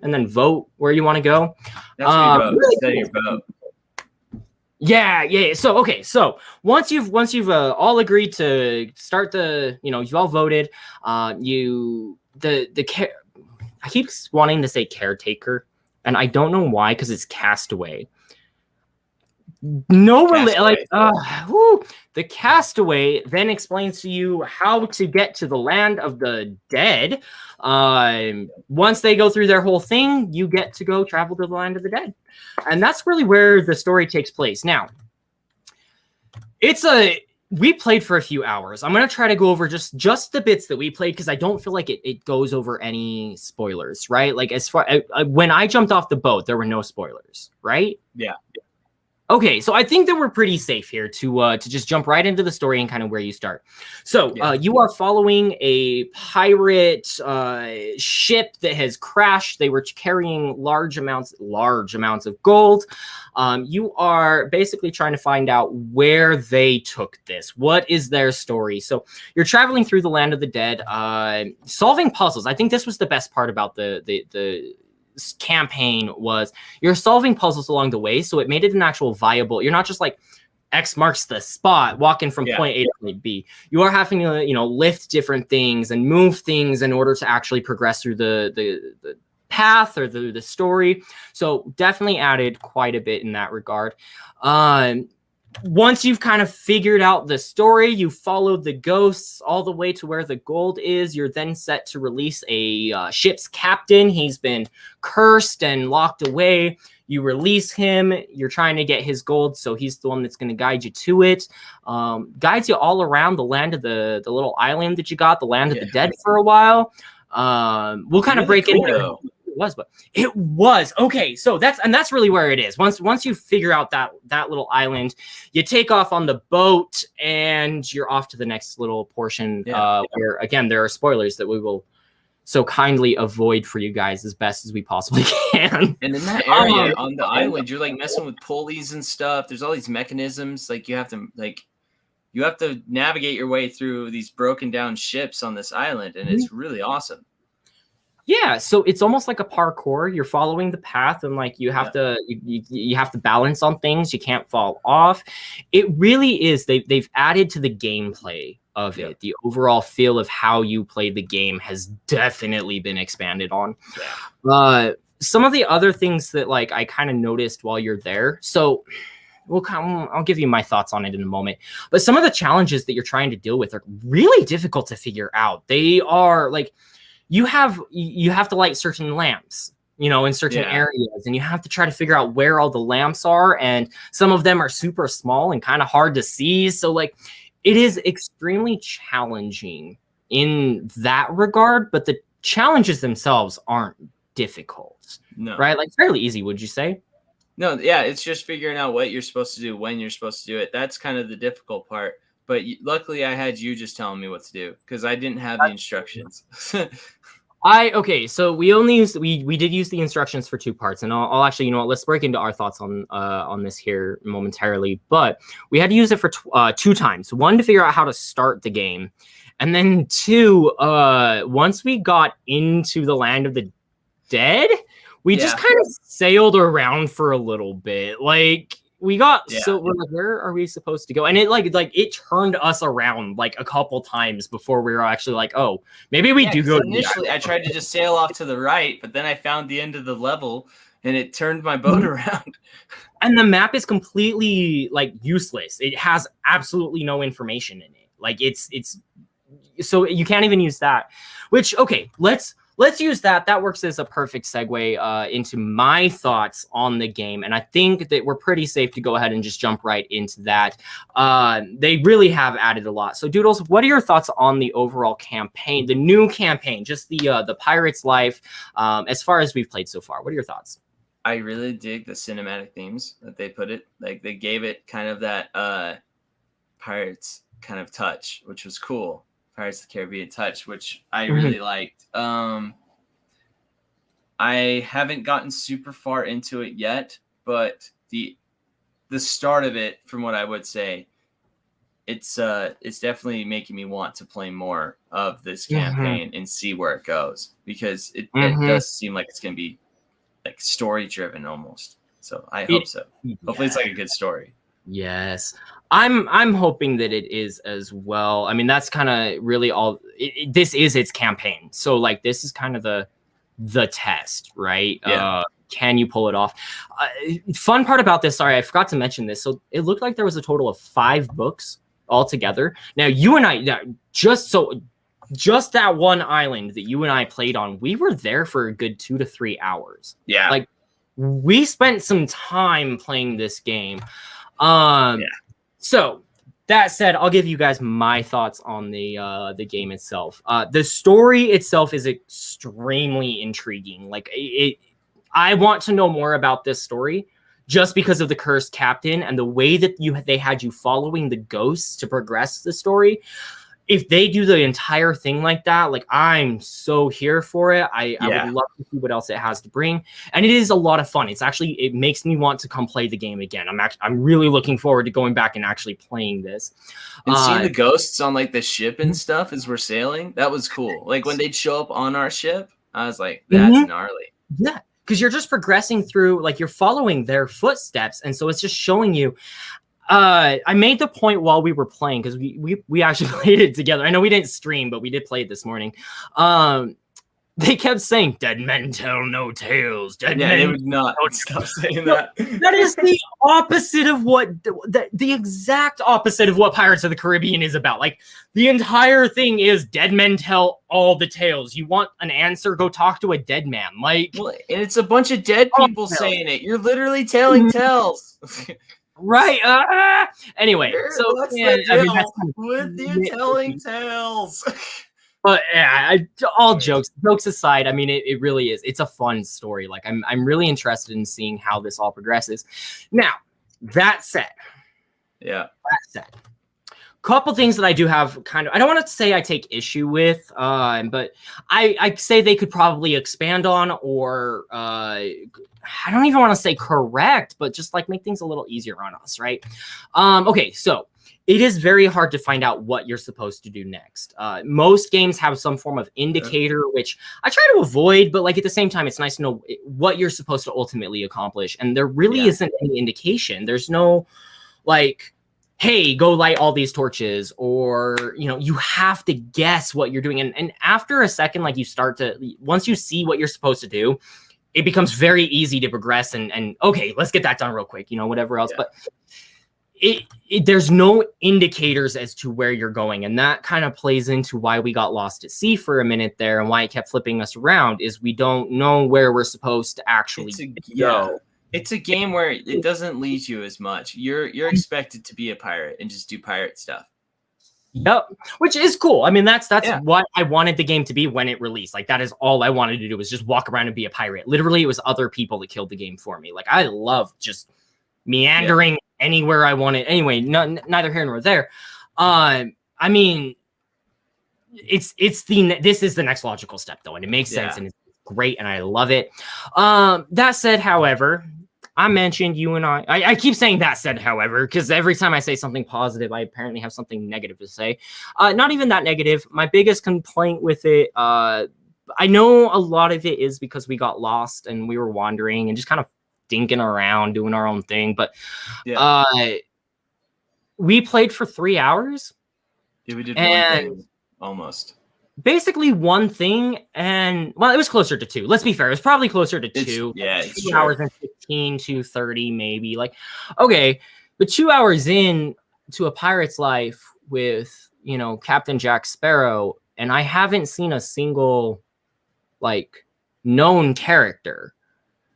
and then vote where you want to go. That's what you vote. Really Set cool. your vote. Yeah. So okay, so once you've all agreed to start you've all voted. I keep wanting to say caretaker, and I don't know why, because it's castaway. The castaway then explains to you how to get to the land of the dead. Once they go through their whole thing, you get to go travel to the land of the dead, and that's really where the story takes place. Now, we played for a few hours. I'm gonna try to go over just the bits that we played, because I don't feel like it goes over any spoilers, right? Like, as far when I jumped off the boat, there were no spoilers, right? Yeah. Okay, so I think that we're pretty safe here to just jump right into the story and kind of where you start. So you are following a pirate ship that has crashed. They were carrying large amounts of gold. You are basically trying to find out where they took this. What is their story? So you're traveling through the land of the dead, solving puzzles. I think this was the best part about the campaign, was you're solving puzzles along the way, so it made it an actual viable. You're not just like X marks the spot, walking from point A to point B. You are having to lift different things and move things in order to actually progress through the path or the story. So definitely added quite a bit in that regard. Once you've kind of figured out the story, you followed the ghosts all the way to where the gold is. You're then set to release a ship's captain. He's been cursed and locked away. You release him. You're trying to get his gold, so he's the one that's going to guide you to it. Guides you all around the land of the little island that you got, the land of the dead, for a while. We'll kind of break into it was okay. So that's really where it is. Once you figure out that little island, you take off on the boat and you're off to the next little portion, where again there are spoilers that we will so kindly avoid for you guys as best as we possibly can. And in that area on the island, you're like messing with pulleys and stuff. There's all these mechanisms. Like you have to navigate your way through these broken down ships on this island, and it's really awesome. Yeah, so it's almost like a parkour. You're following the path, and like you have to you have to balance on things. You can't fall off. It really is. They've added to the gameplay of it. The overall feel of how you play the game has definitely been expanded on. Some of the other things that like I kind of noticed while you're there. So I'll give you my thoughts on it in a moment. But some of the challenges that you're trying to deal with are really difficult to figure out. They are like, you have to light certain lamps, in certain areas, and you have to try to figure out where all the lamps are. And some of them are super small and kind of hard to see. So like, it is extremely challenging in that regard, but the challenges themselves aren't difficult. No. Right? Like fairly easy, would you say? No, yeah, it's just figuring out what you're supposed to do, when you're supposed to do it. That's kind of the difficult part. But luckily, I had you just telling me what to do, because I didn't have the instructions. So we did use the instructions for two parts, and I'll actually, let's break into our thoughts on this here momentarily. But we had to use it for two times. One, to figure out how to start the game, and then two, once we got into the land of the dead, we just kind of sailed around for a little bit, like. We got so we're like, where are we supposed to go? And it it turned us around like a couple times before we were actually like, oh, maybe we do go. Initially, I tried to just sail off to the right, but then I found the end of the level and it turned my boat around. And the map is completely like useless. It has absolutely no information in it. Like it's so you can't even use that. Which let's use that. That works as a perfect segue into my thoughts on the game. And I think that we're pretty safe to go ahead and just jump right into that. They really have added a lot. So Doodles, what are your thoughts on the overall campaign, the new campaign, just the Pirate's Life, as far as we've played so far? What are your thoughts? I really dig the cinematic themes that they put it. Like they gave it kind of that Pirates kind of touch, which was cool. Pirates of the Caribbean touch, which I really liked. I haven't gotten super far into it yet, but the start of it, from what I would say, it's definitely making me want to play more of this campaign and see where it goes, because it does seem like it's gonna be like story driven almost. So I hope so. Hopefully it's like a good story. Yes. I'm hoping that it is as well. I mean, that's kind of really all this is its campaign. So like this is kind of the test, right? Yeah. Can you pull it off? Fun part about this, sorry, I forgot to mention this. So it looked like there was a total of 5 books altogether. Now you and I just that one island that you and I played on, we were there for a good 2 to 3 hours. Yeah. Like we spent some time playing this game. So that said, I'll give you guys my thoughts on the game itself. The story itself is extremely intriguing. Like I want to know more about this story just because of the cursed captain and the way that they had you following the ghosts to progress the story. If they do the entire thing like that, like I'm so here for it. I would love to see what else it has to bring, and it is a lot of fun. It makes me want to come play the game again. I'm really looking forward to going back and actually playing this. And seeing the ghosts on like the ship and stuff as we're sailing, that was cool. Like when they'd show up on our ship, I was like, that's gnarly. Yeah, because you're just progressing through, like you're following their footsteps, and so it's just showing you. I made the point while we were playing, because we actually played it together. I know we didn't stream, but we did play it this morning. They kept saying, "Dead men tell no tales." Dead men. They would not stop saying that. That is the opposite of what the exact opposite of what Pirates of the Caribbean is about. Like the entire thing is dead men tell all the tales. You want an answer? Go talk to a dead man. Like, well, and it's a bunch of dead people saying it. You're literally telling tales. Right. Anyway, so with you telling tales. But yeah, all jokes aside, I mean, it really is. It's a fun story. Like I'm really interested in seeing how this all progresses. Now, that said, couple things that I do have kind of, I don't want to say I take issue with, but I say they could probably expand on, or I don't even want to say correct, but just like make things a little easier on us, right? Okay, so it is very hard to find out what you're supposed to do next. Most games have some form of indicator, which I try to avoid, but like at the same time, it's nice to know what you're supposed to ultimately accomplish. And there really isn't any indication. There's no like, hey, go light all these torches, or, you know, you have to guess what you're doing. And after a second, like once you see what you're supposed to do, it becomes very easy to progress and okay, let's get that done real quick, you know, whatever else. But there's no indicators as to where you're going. And that kind of plays into why we got lost at sea for a minute there, and why it kept flipping us around, is we don't know where we're supposed to actually go. It's a game where it doesn't lead you as much. You're expected to be a pirate and just do pirate stuff. Yep, which is cool. I mean, that's what I wanted the game to be when it released. Like, that is all I wanted to do, was just walk around and be a pirate. Literally, it was other people that killed the game for me. Like, I love just meandering anywhere I wanted. Anyway, neither here nor there. I mean, this is the next logical step, though, and it makes sense, and it's great, and I love it. That said, however, I mentioned you and I keep saying that said, however, because every time I say something positive, I apparently have something negative to say. Not even that negative. My biggest complaint with it, I know a lot of it is because we got lost and we were wandering and just kind of dinking around, doing our own thing. But we played for 3 hours. Yeah, we did one thing, almost. Basically one thing, and well, it was closer to 2. Let's be fair, it was probably closer to 2. It's 2 hours and 15 to 30, maybe. Like, okay, but 2 hours in to a pirate's life with, you know, Captain Jack Sparrow, and I haven't seen a single like known character.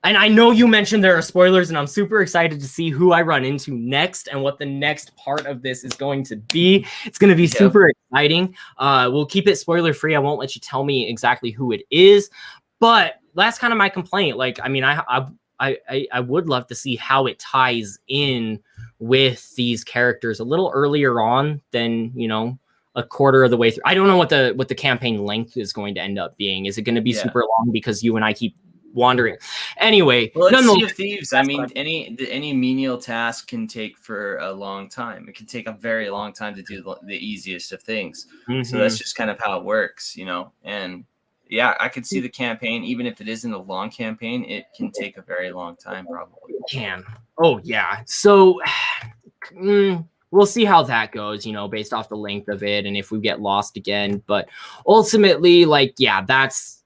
And I know you mentioned there are spoilers, and I'm super excited to see who I run into next and what the next part of this is going to be. It's going to be super exciting. We'll keep it spoiler free. I won't let you tell me exactly who it is, but that's kind of my complaint. Like, I mean, I would love to see how it ties in with these characters a little earlier on than, you know, a quarter of the way through. I don't know what the campaign length is going to end up being. Is it going to be super long because you and I keep wandering. Anyway, Well, it's Sea nonetheless, of Thieves. I mean, any menial task can take for a long time. It can take a very long time to do the easiest of things. So that's just kind of how it works, you know. And yeah, I could see the campaign, even if it isn't a long campaign, it can take a very long time, probably. It can. Oh yeah. So we'll see how that goes, you know, based off the length of it and if we get lost again. But ultimately, like, yeah, that's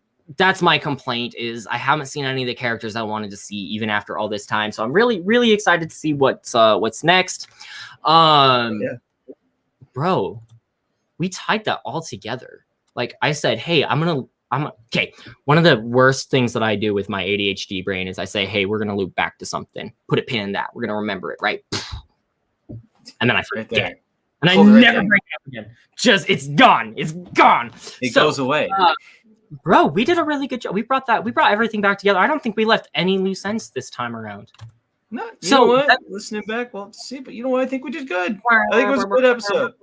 my complaint is I haven't seen any of the characters I wanted to see even after all this time. So I'm really, really excited to see what's next. Bro, we tied that all together. Like I said, hey, I'm okay. One of the worst things that I do with my ADHD brain is I say, hey, we're gonna loop back to something. Put a pin in that. We're gonna remember it, right? And then I forget it. And I never bring it up again. Just it's gone. It's gone. It goes away. Bro, we did a really good job. We brought everything back together. I don't think we left any loose ends this time around. No, you know what? Listening back, well, see, but you know what? I think we did good. I think it was a good episode.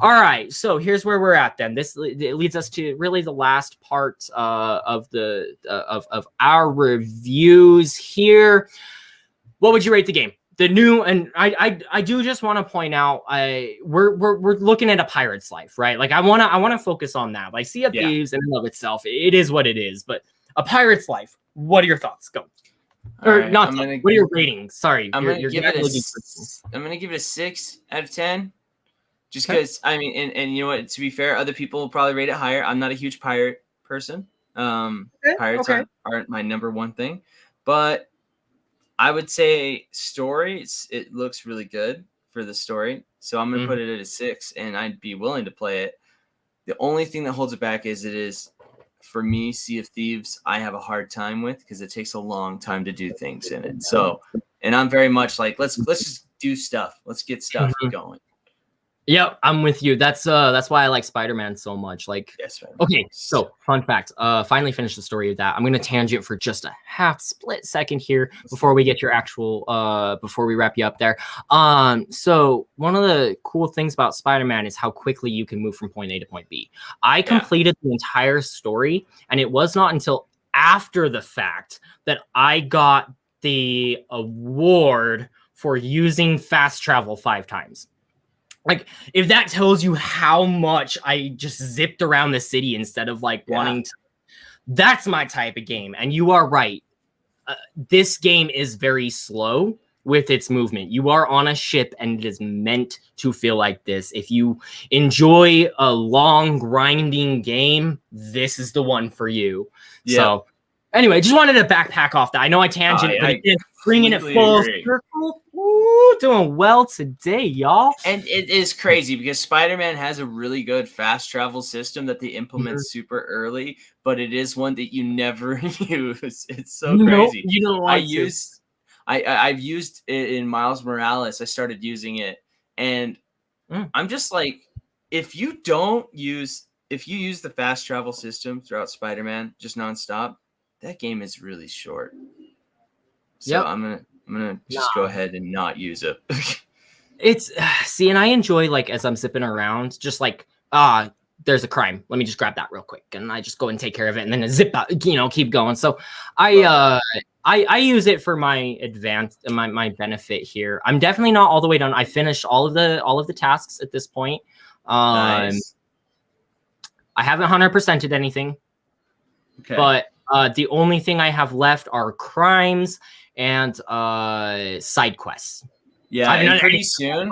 All right, so here's where we're at then. It leads us to really the last part of our reviews here. What would you rate the game? The new, and I do just want to point out, we're looking at a pirate's life, right? Like I want to focus on that. Like Sea of Thieves in and of itself, it is what it is. But a pirate's life, what are your thoughts? Go. Or right, not. What are your ratings? Sorry, I'm gonna give it a 6 out of 10. Just because I mean, and you know what? To be fair, other people will probably rate it higher. I'm not a huge pirate person. Pirates aren't my number one thing, but I would say story. It looks really good for the story, so I'm gonna put it at a 6, and I'd be willing to play it. The only thing that holds it back is for me, Sea of Thieves, I have a hard time with because it takes a long time to do things in it. So, and I'm very much like, let's just do stuff. Let's get stuff going. Yep, I'm with you. That's why I like Spider-Man so much. Like, okay, so fun fact. Finally finished the story of that. I'm gonna tangent for just a half split second here before we get your actual before we wrap you up there. So one of the cool things about Spider-Man is how quickly you can move from point A to point B. I completed the entire story, and it was not until after the fact that I got the award for using fast travel 5 times. Like, if that tells you how much I just zipped around the city instead of like wanting to, that's my type of game. And you are right. This game is very slow with its movement. You are on a ship and it is meant to feel like this. If you enjoy a long grinding game, this is the one for you. Yeah. So anyway, just wanted to backpack off that. I know I tangent, but again, bringing it full circle. Ooh, doing well today, y'all. And it is crazy because Spider-Man has a really good fast travel system that they implement super early, but it is one that you never use. It's so crazy. You don't want I've used it in Miles Morales. I started using it, and I'm just like, if you use the fast travel system throughout Spider-Man just nonstop, that game is really short. So I'm gonna just go ahead and not use it. It's see, and I enjoy like as I'm zipping around, just like there's a crime. Let me just grab that real quick, and I just go and take care of it, and then zip out, keep going. So I use it for my my benefit here. I'm definitely not all the way done. I finished all of the tasks at this point. Nice. I haven't 100%ed anything, but the only thing I have left are crimes and side quests. Yeah, and pretty soon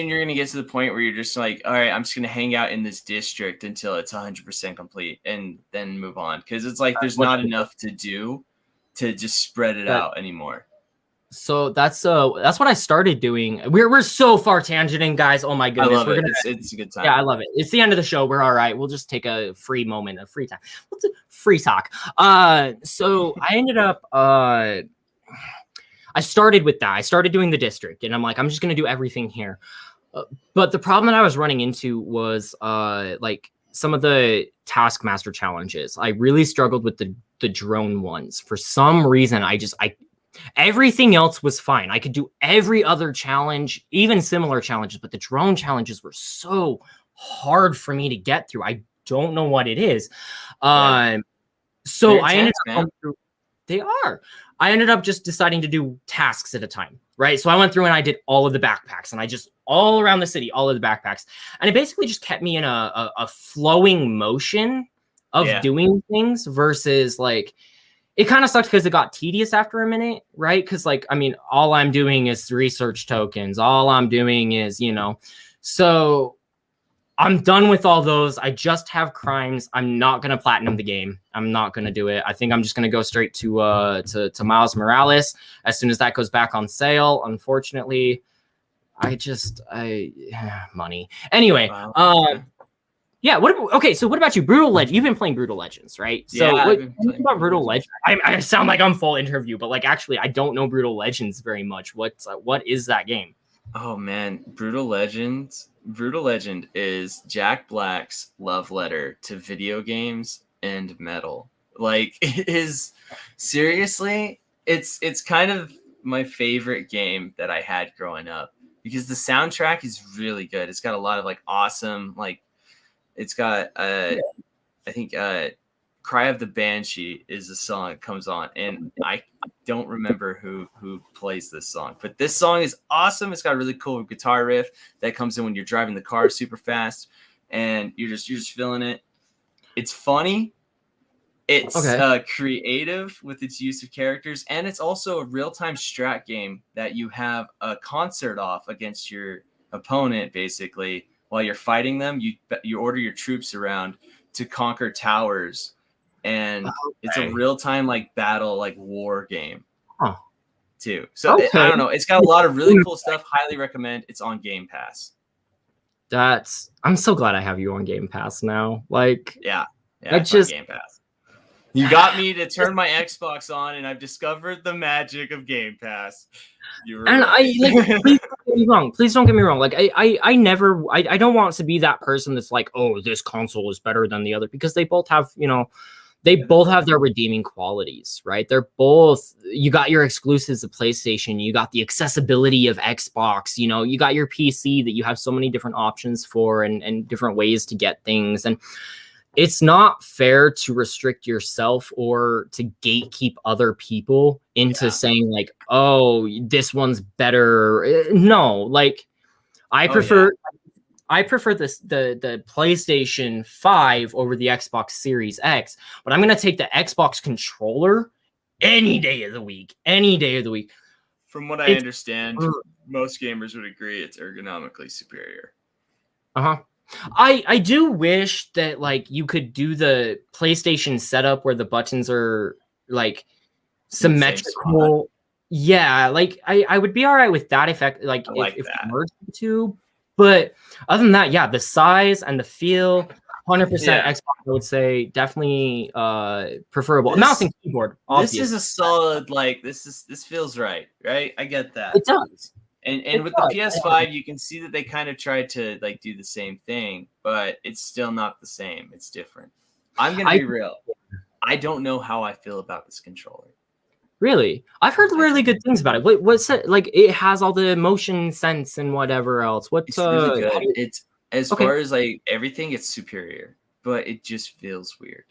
you're gonna get to the point where you're just like, all right, I'm just gonna hang out in this district until it's 100% complete and then move on, because it's like there's not enough to do to just spread it out anymore. So that's what I started doing. We're so far tangenting, guys. Oh my goodness. I love it. It's a good time. Yeah, I love it. It's the end of the show. We're all right. We'll just take a free moment of free time. What's a free talk? So I ended up I started with that. I started doing the district, and I'm like, I'm just gonna do everything here. But the problem that I was running into was like some of the Taskmaster challenges. I really struggled with the drone ones. For some reason, everything else was fine. I could do every other challenge, even similar challenges, but the drone challenges were so hard for me to get through. I don't know what it is. So I ended intense, up man. going through. They are. I ended up just deciding to do tasks at a time, right? So I went through and I did all of the backpacks, and I just all around the city, all of the backpacks, and it basically just kept me in a flowing motion of Yeah. doing things versus like it kind of sucked because it got tedious after a minute, right? Because like I mean, all I'm doing is research tokens. All I'm doing is so I'm done with all those. I just have crimes. I'm not gonna platinum the game. I'm not gonna do it. I think I'm just gonna go straight to Miles Morales as soon as that goes back on sale. Unfortunately, money. Anyway, Wow. yeah. So what about you, Brutal Legend? You've been playing Brutal Legends, right? So Yeah, what I've been playing about Brutal Brutal Legends? I sound like I'm full interview, but like actually, I don't know Brutal Legends very much. What is that game? Oh man, Brutal Legends. Brutal Legend is Jack Black's love letter to video games and metal. Like it is seriously, it's kind of my favorite game that I had growing up because the soundtrack is really good. It's got a lot of like awesome like it's got I think Cry of the Banshee is the song that comes on, and I don't remember who plays this song, but this song is awesome. It's got a really cool guitar riff that comes in when you're driving the car super fast, and you're just feeling it. It's funny. It's creative with its use of characters, and it's also a real-time strat game that you have a concert off against your opponent. Basically, while you're fighting them, you order your troops around to conquer towers. And it's a real-time like battle, like war game too. So I don't know. It's got a lot of really cool stuff. Highly recommend. It's on Game Pass. I'm so glad I have you on Game Pass now. Like, yeah, it's on Game Pass. You got me to turn my Xbox on, and I've discovered the magic of Game Pass. Please don't get me wrong. Please don't get me wrong. Like I don't want to be that person that's like, oh, this console is better than the other, because they both have, they both have their redeeming qualities, right? You got your exclusives of PlayStation, you got the accessibility of Xbox, you got your PC that you have so many different options for and different ways to get things. And it's not fair to restrict yourself or to gatekeep other people into saying like, oh, this one's better. No, like I prefer the PlayStation 5 over the Xbox Series X, but I'm going to take the Xbox controller any day of the week. From what I understand, most gamers would agree it's ergonomically superior. I do wish that like you could do the PlayStation setup where the buttons are like symmetrical. Yeah, like I would be all right with that effect, like if we merged the two. But other than that, yeah, the size and the feel, 100% Xbox, I would say definitely preferable. Mouse and keyboard, obviously. This is a solid, like this feels right? I get that. It does. And with the PS5, you can see that they kind of tried to like do the same thing, but it's still not the same. It's different. I'm gonna be real. I don't know how I feel about this controller. Really? I've heard really good things about it. What's it like? It has all the motion sense and whatever else. It's really good. It's as far as like everything, it's superior, but it just feels weird.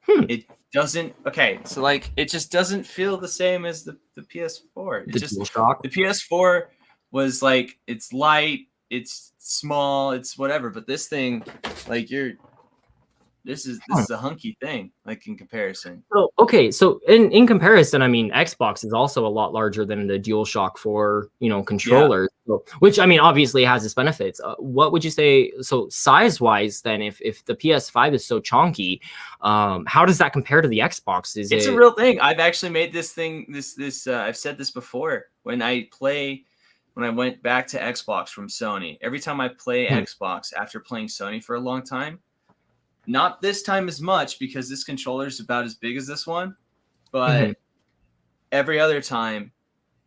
It doesn't. Okay, so like it just doesn't feel the same as the PS4. It just the PS4 was like it's light, it's small, it's whatever. But this thing, like this is a hunky thing, like in comparison. So okay, so in comparison, I mean, Xbox is also a lot larger than the DualShock 4, controllers. So, which I mean, obviously has its benefits. What would you say? So size-wise, then, if the PS5 is so chonky, how does that compare to the Xbox? It's a real thing. I've actually made this thing. I've said this before. When I went back to Xbox from Sony, every time I play Xbox after playing Sony for a long time. Not this time as much because this controller is about as big as this one, but every other time,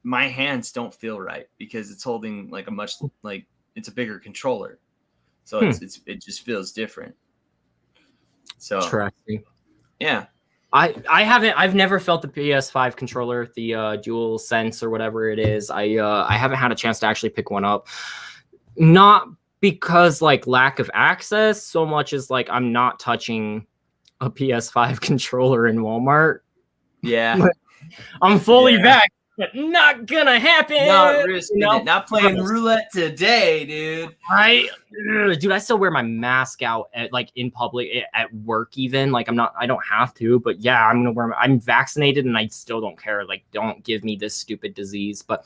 my hands don't feel right because it's holding like it's a bigger controller, so it just feels different. So interesting. Yeah, I've never felt the PS5 controller, the Dual Sense or whatever it is. I haven't had a chance to actually pick one up. Not because like lack of access so much as like I'm not touching a PS5 controller in Walmart. Yeah. I'm fully back, but not gonna happen. Not risking it. Not playing roulette today, dude. Dude, I still wear my mask out at like in public at work, even like I don't have to, but yeah, I'm vaccinated and I still don't care. Like, don't give me this stupid disease. But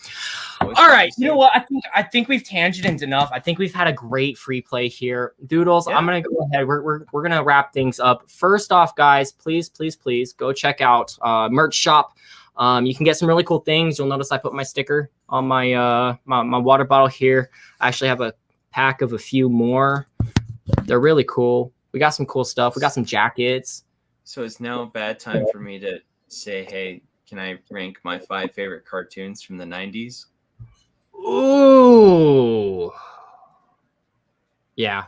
all right, you know what? I think we've tangented enough. I think we've had a great free play here, Doodles. Yeah. I'm gonna go ahead. We're gonna wrap things up. First off, guys, please go check out merch shop. You can get some really cool things. You'll notice I put my sticker on my my water bottle here. I actually have a pack of a few more. They're really cool. We got some cool stuff. We got some jackets. So it's now a bad time for me to say, hey, can I rank my 5 favorite cartoons from the 90s? Ooh. Yeah.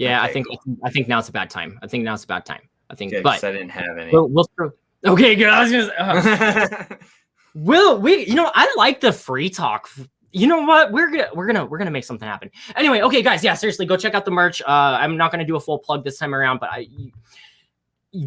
Okay, I think now's a bad time. I think, good, but I didn't have any. Okay, good. I was just, will we? You know, I like the free talk. You know what? We're gonna make something happen. Anyway, okay, guys. Yeah, seriously, go check out the merch. I'm not gonna do a full plug this time around, but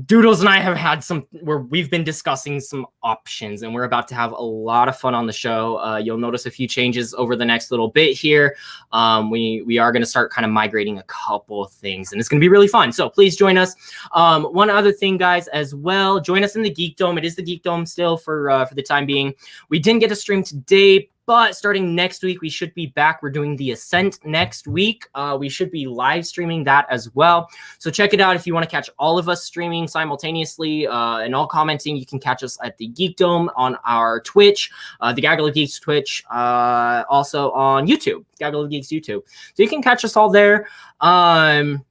Doodles and I have had some where we've been discussing some options, and we're about to have a lot of fun on the show. You'll notice a few changes over the next little bit here. We are going to start kind of migrating a couple of things, and it's going to be really fun. So please join us. One other thing, guys, as well, join us in the Geek Dome. It is the Geek Dome still for the time being. We didn't get to stream today, but starting next week, we should be back. We're doing the Ascent next week. We should be live streaming that as well. So check it out if you want to catch all of us streaming simultaneously and all commenting. You can catch us at the Geek Dome on our Twitch, the Gaggle of Geeks Twitch, also on YouTube, Gaggle of Geeks YouTube. So you can catch us all there. Then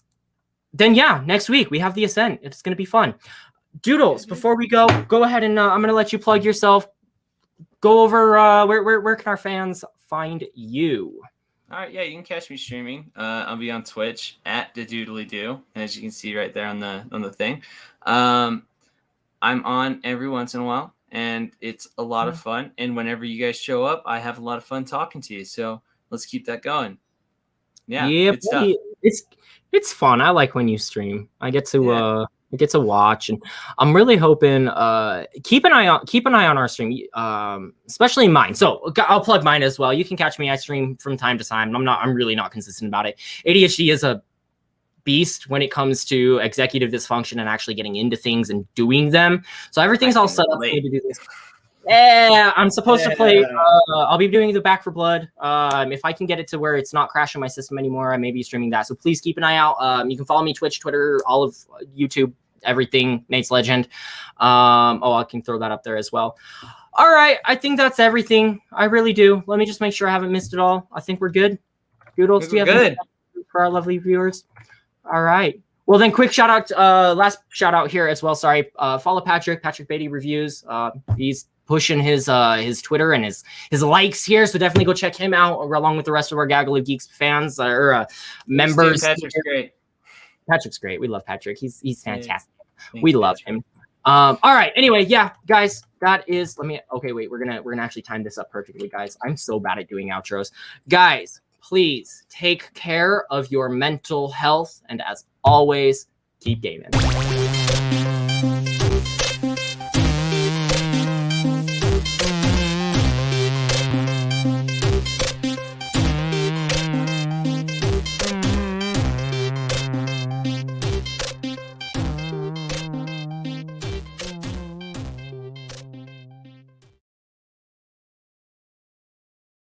yeah, next week we have the Ascent. It's going to be fun. Doodles, before we go ahead and I'm going to let you plug yourself. Go over where can our fans find you? All right, yeah, you can catch me streaming. I'll be on Twitch at the Doodly Doo, as you can see right there on the thing. I'm on every once in a while, and it's a lot of fun. And whenever you guys show up, I have a lot of fun talking to you. So let's keep that going. Yeah, it's fun. I like when you stream. I get to watch, and I'm really hoping keep an eye on our stream, especially mine. So I'll plug mine as well. You can catch me. I stream from time to time. I'm really not consistent about it. ADHD is a beast when it comes to executive dysfunction and actually getting into things and doing them. So everything's all set up for me to do this. Yeah, I'm supposed to play. I'll be doing the Back for Blood. If I can get it to where it's not crashing my system anymore, I may be streaming that. So please keep an eye out. You can follow me Twitch, Twitter, all of YouTube, everything. NatesLegend. I can throw that up there as well. All right, I think that's everything. I really do. Let me just make sure I haven't missed it all. I think we're good. Doodles, do you have anything for our lovely viewers? All right. Well, then quick shout out, last shout out here as well. Sorry. Follow Patrick Beatty Reviews. He's pushing his Twitter and his likes here. So definitely go check him out along with the rest of our Gaggle of Geeks fans or members. Patrick's great. Patrick's great. We love Patrick. He's fantastic. We love him. All right. Anyway, yeah, guys, that is, okay, wait, we're gonna actually time this up perfectly, guys. I'm so bad at doing outros. Guys, please take care of your mental health. And as always, keep gaming.